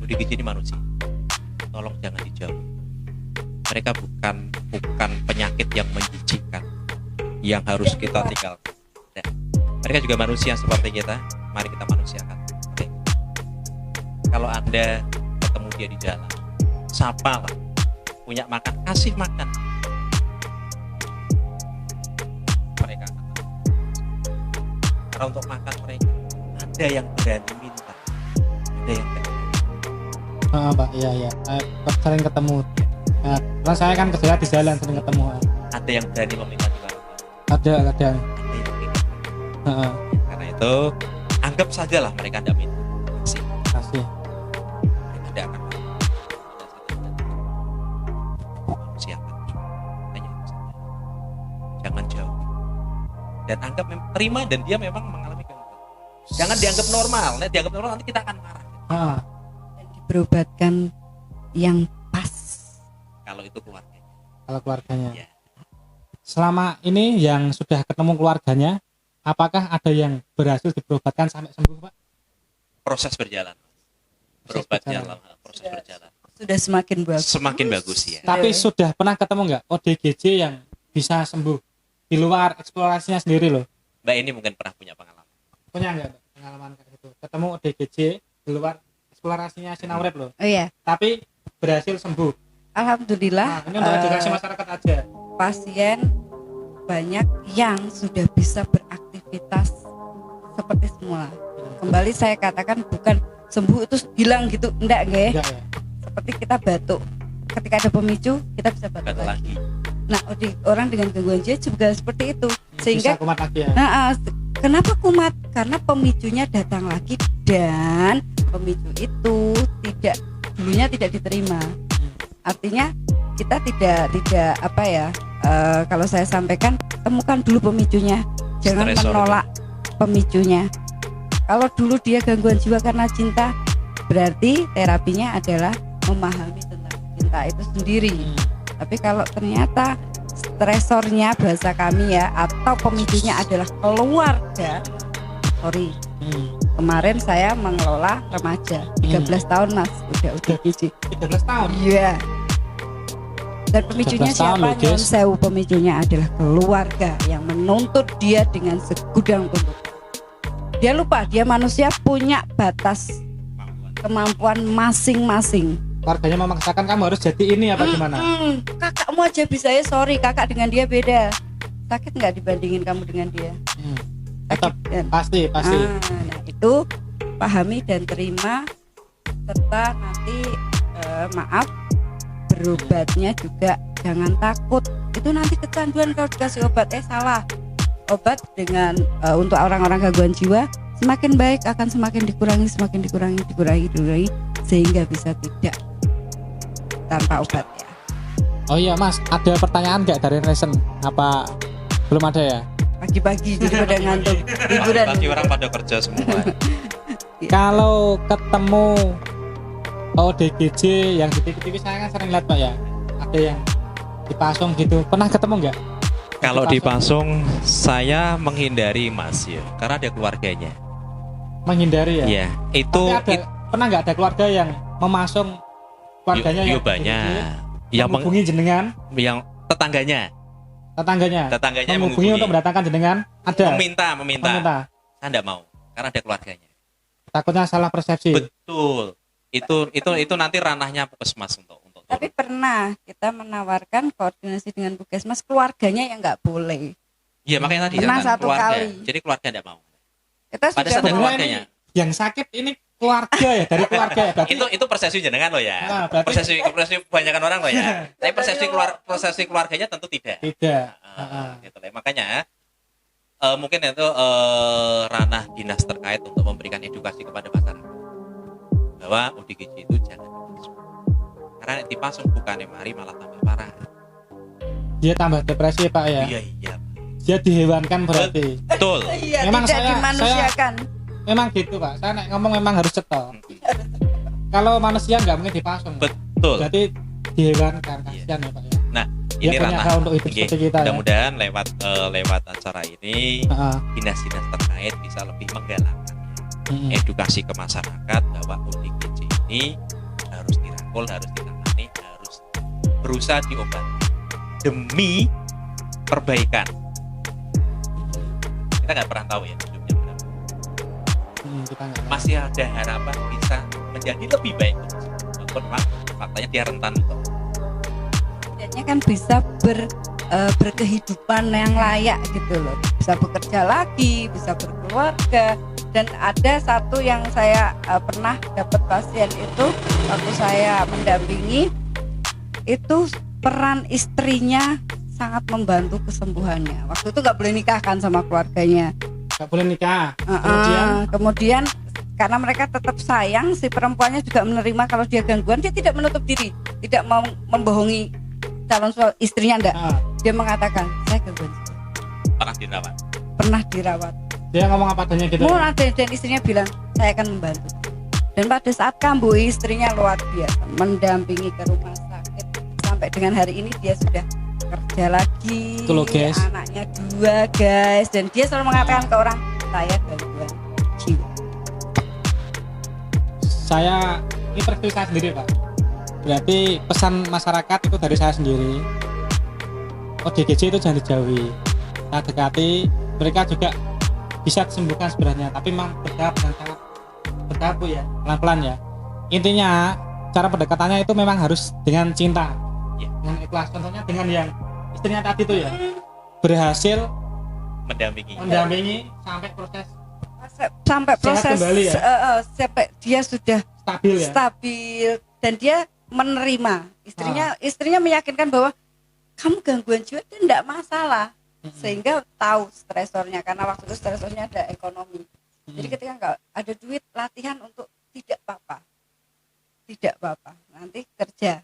B: ODGJ ini manusia. Tolong jangan dijauh. Mereka bukan penyakit yang menjijikkan yang harus kita tinggalkan. Nah, mereka juga manusia seperti kita. Mari kita manusiakan. Oke. Kalau Anda ketemu dia di jalan, sapa lah. Punya makan, kasih makan. Mereka akan tahu. Karena untuk makan mereka ada yang berani minta, ada yang enggak.
A: Pak, iya. Sering ketemu. Nah, karena saya kan kerja di jalan sering ketemu.
B: Ada yang berani meminta juga.
A: Ada.
B: Ada yang enggak. Karena itu anggap sajalah mereka tidak minta. Kasih.
A: Kasih.
B: Mereka tidak akan mau. Manusiakan. Hanya itu saja. Jangan jauh. Dan anggap terima, dan dia memang mengalami gangguan. Jangan dianggap normal. Nah, dianggap normal nanti kita akan marah.
C: Dan diberobatkan yang pas.
B: Kalau itu keluarga.
A: Kalau keluarganya.
B: Iya.
A: Selama ini yang sudah ketemu keluarganya, apakah ada yang berhasil diberobatkan sampai sembuh, Pak?
B: Proses berjalan. Berobat jalan, proses berjalan.
C: Sudah semakin bagus.
B: Semakin bagus ya.
A: Tapi
C: Iya.
A: sudah pernah ketemu nggak ODGJ yang bisa sembuh di luar eksplorasinya sendiri loh?
B: Mbak ini mungkin pernah punya pengalaman.
A: Punya nggak, Pak, pengalaman kayak gitu? Ketemu ODGJ di luar eksplorasinya Sinarip loh,
C: Oh iya,
A: tapi berhasil sembuh.
C: alhamdulillah.
A: Nah, ini untuk edukasi masyarakat aja.
C: Pasien banyak yang sudah bisa beraktivitas seperti semula. Kembali saya katakan bukan sembuh itu hilang gitu, enggak nggih.
A: Enggak ya?
C: Seperti kita batuk. Ketika ada pemicu, kita bisa batuk
B: Batuk
C: lagi.
B: lagi.
C: Nah, orang dengan gangguan jiwa juga seperti itu. Sehingga
A: Bisa kumat lagi ya.
C: kenapa kumat? Karena pemicunya datang lagi dan pemicu itu dulunya tidak diterima. Artinya kita tidak apa ya, kalau saya sampaikan, temukan dulu pemicunya, jangan
B: Stresor
C: menolak pemicunya. Kalau dulu dia gangguan jiwa karena cinta, berarti terapinya adalah memahami tentang cinta itu sendiri. Tapi kalau ternyata stresornya, bahasa kami ya, atau pemicunya adalah keluarga, sorry. Kemarin saya mengelola remaja 13 tahun Mas, udah gizi
A: 13 tahun.
C: iya. Dan pemicunya
A: 13 tahun
C: siapa?
A: loh, guys.
C: Nyun sewu, pemicunya adalah keluarga yang menuntut dia dengan segudang tuntutan. Dia lupa dia manusia punya batas kemampuan masing-masing.
A: Keluarganya memaksakan kamu harus jadi ini apa gimana?
C: Kakakmu aja bisa ya, sorry, kakak dengan dia beda. Sakit nggak dibandingin kamu dengan dia?
A: Tetap
C: Kan?
A: pasti.
C: Nah itu pahami dan terima, serta nanti maaf, berobatnya juga jangan takut. Itu nanti kecanduan kalau dikasih obat, salah. Obat dengan untuk orang-orang gangguan jiwa semakin baik akan semakin dikurangi sehingga bisa tidak tanpa obat ya.
A: Oh iya Mas, ada pertanyaan nggak dari Resen? Apa belum ada ya?
C: Pagi-pagi jadi pada ngantuk liburan.
B: Pagi orang pada kerja semua.
A: Kalau ketemu ODGJ yang di TV saya kan sering lihat Pak ya, ada yang dipasung gitu. Pernah ketemu nggak?
B: Kalau dipasung saya menghindari Mas ya, karena ada keluarganya.
A: Menghindari ya?
B: Iya, itu
A: Tapi pernah nggak ada keluarga yang memasung keluarganya yang
B: banyak. Yang
A: menghubungi jenengan,
B: yang tetangganya
A: menghubungi untuk mendatangkan jenengan, ada
B: meminta.
A: meminta.
B: Saya enggak mau karena ada keluarganya.
A: Takutnya salah persepsi.
B: Betul. Itu nanti ranahnya puskesmas untuk
C: Tapi pernah kita menawarkan koordinasi dengan puskesmas, keluarganya yang nggak boleh.
B: Iya, makanya tadi
C: Pernah
B: kan
C: satu
B: keluarga.
C: Kali.
B: Jadi keluarga enggak mau.
C: Kita
B: Pada
C: sudah
B: saat
A: Sebenarnya
B: keluarganya.
A: yang sakit ini keluarga ya, dari keluarga ya. Berarti
B: Itu persepsi jenengan loh ya.
A: Nah, berarti-
B: persepsi kebanyakan orang loh ya. Tapi persepsi keluarganya tentu tidak.
A: tidak.
B: Gitu lah. Makanya mungkin itu ranah dinas terkait untuk memberikan edukasi kepada masyarakat bahwa ODGJ itu jangan dipasung. Karena dipasung bukannya mari malah tambah parah.
A: Dia tambah depresi Pak ya.
B: Iya.
A: Dia dihewankan berarti.
B: Betul.
C: Iya,
A: Memang
C: tidak
A: saya-
C: dimanusiakan.
A: Memang gitu Pak. Saya nek ngomong memang harus cetok. Kalau manusia nggak mungkin dipasung.
B: Betul.
A: Berarti dihewankan, kasihan ya Pak ya.
B: Nah,
A: Dia
B: ini
A: punya
B: ranah.
A: hak untuk hidup
B: Oke,
A: seperti kita ya.
B: mudah-mudahan lewat acara ini
A: Heeh.
B: dinas-dinas terkait bisa lebih menggalakkan edukasi ke masyarakat bahwa ODGJ ini harus dirangkul, harus ditangani, harus berusaha diobati demi perbaikan. Kita nggak pernah tahu ya hidupnya berapa.
A: Kita nggak.
B: Masih ada harapan bisa menjadi lebih baik. Walaupun memang faktanya dia rentan untuk
C: Setidaknya kan bisa berkehidupan yang layak gitu loh, bisa bekerja lagi, bisa berkeluarga. Dan ada satu yang saya pernah dapat pasien itu waktu saya mendampingi, itu peran istrinya sangat membantu kesembuhannya. Waktu itu nggak boleh nikah kan sama keluarganya.
A: Nggak boleh nikah.
C: Kemudian karena mereka tetap sayang, si perempuannya juga menerima kalau dia gangguan, dia tidak menutup diri, tidak mau membohongi calon istrinya, enggak. Dia mengatakan, saya gangguan jiwa. Pernah dirawat.
A: Dia ngomong apa adanya gitu.
C: Dan istrinya bilang, saya akan membantu. Dan pada saat kambuh, istrinya luar biasa, mendampingi ke rumah sakit sampai dengan hari ini dia sudah kerja lagi.
A: Itu loh, guys.
C: Anaknya 2 guys, dan dia selalu mengatakan ke orang, saya gangguan jiwa.
A: Saya ini perspektif saya sendiri Pak. Berarti pesan masyarakat itu dari saya sendiri. ODGJ itu jangan dijauhi. Kita dekati, mereka juga bisa disembuhkan sebenarnya, tapi memang bertahap dan sangat bertahap Bu, ya, pelan-pelan ya. Intinya cara pendekatannya itu memang harus dengan cinta,
B: Ya.
A: dengan ikhlas. Contohnya dengan yang istrinya tadi itu ya, berhasil mendampingi sampai proses
C: Sampai
A: Sehat
C: proses
A: kembali ya?
C: sampai dia sudah
A: stabil ya.
C: stabil dan dia menerima. Istrinya meyakinkan bahwa kamu gangguan jiwa itu tidak masalah, sehingga tahu stresornya, karena waktu itu stresornya ada ekonomi. Jadi ketika nggak ada duit, latihan untuk tidak apa-apa, tidak apa-apa. Nanti kerja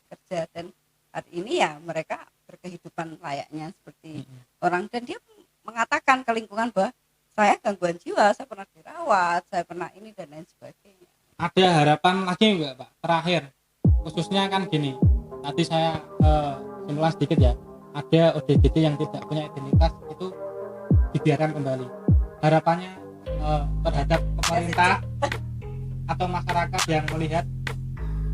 C: dan hari ini ya mereka berkehidupan layaknya seperti orang, dan dia mengatakan ke lingkungan bahwa saya gangguan jiwa, saya pernah dirawat, saya pernah ini dan lain sebagainya.
A: Ada harapan lagi enggak Pak terakhir, khususnya kan gini, nanti saya simulasi sedikit ya, ada ODGJ yang tidak punya identitas itu dibiarkan kembali. Harapannya terhadap pemerintah atau masyarakat yang melihat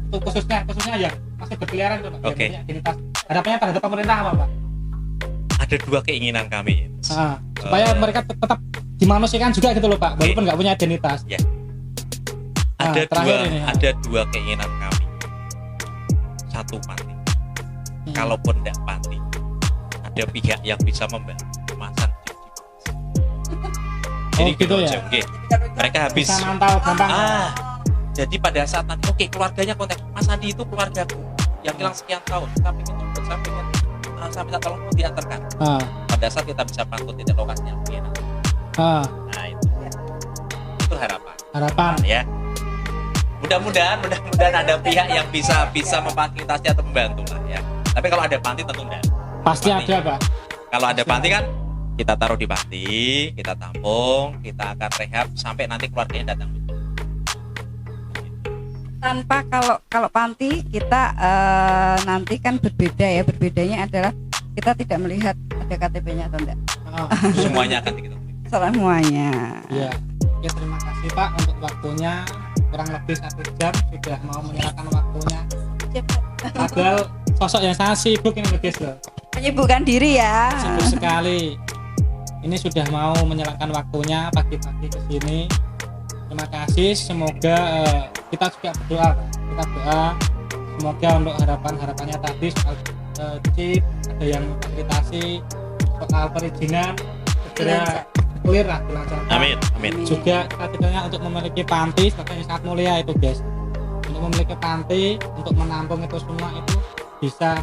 A: itu, khususnya yang masih berkeliaran itu Pak, yang punya identitas, harapannya terhadap pemerintah apa Pak?
B: Ada dua keinginan kami.
A: Supaya mereka tetap dimanusiakan juga gitu loh Pak, walaupun nggak punya identitas.
B: Ya. Ada dua keinginan kami. Satu, panti. Kalaupun tidak panti, ada pihak yang bisa membantu kemasan jadi
A: gitu ya.
B: Mereka habis
A: bisa mantau gampang.
B: Jadi pada saat nanti keluarganya kontak, Mas Andi itu keluargaku yang hilang sekian tahun, sampai saya minta tolong diantarkan. Pada saat kita bisa pantau titik lokasinya mungkin. Nah itu harapan ya. Mudah-mudahan ada pihak yang bisa memfasilitasi atau membantu lah ya. Tapi kalau ada panti tentu enggak.
A: Pasti ada Pak.
B: Kalau ada panti kan kita taruh di panti, kita tampung, kita akan rehab sampai nanti keluarganya datang.
C: Tanpa kalau panti kita nanti kan berbeda ya, berbedanya adalah kita tidak melihat ada KTP-nya atau enggak.
B: Semuanya akan kita
C: semuanya.
A: Iya. Oke, terima kasih Pak untuk waktunya, kurang lebih 1 jam sudah mau menyerahkan waktunya. Padahal sosok yang sangat sibuk ini guys loh.
C: Menyibukkan diri ya.
A: Sibuk sekali. Ini sudah mau menyerahkan waktunya pagi-pagi ke sini. Terima kasih, semoga kita juga berdoa Pak. Kita doa semoga untuk harapannya tadi soal chip, ada yang fasilitasi, soal perizinan segera clear lah, dilancarkan.
B: Amin.
A: Juga kita untuk memiliki panti sebagai yang sangat mulia itu guys. Untuk memiliki panti, untuk menampung itu semua itu bisa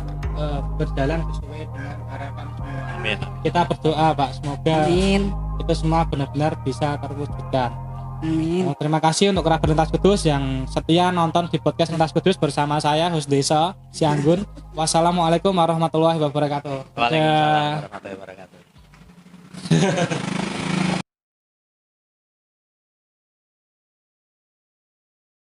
A: berjalan sesuai dengan harapan semua.
B: Amin.
A: Kita berdoa Pak, semoga itu semua benar-benar bisa terwujudkan.
C: Amin.
A: Terima kasih untuk kerabat Lintas Kudus yang setia nonton di podcast Lintas Kudus bersama saya host Desa Sianggun. Wassalamualaikum warahmatullahi wabarakatuh.
B: Waalaikumsalam warahmatullahi wabarakatuh.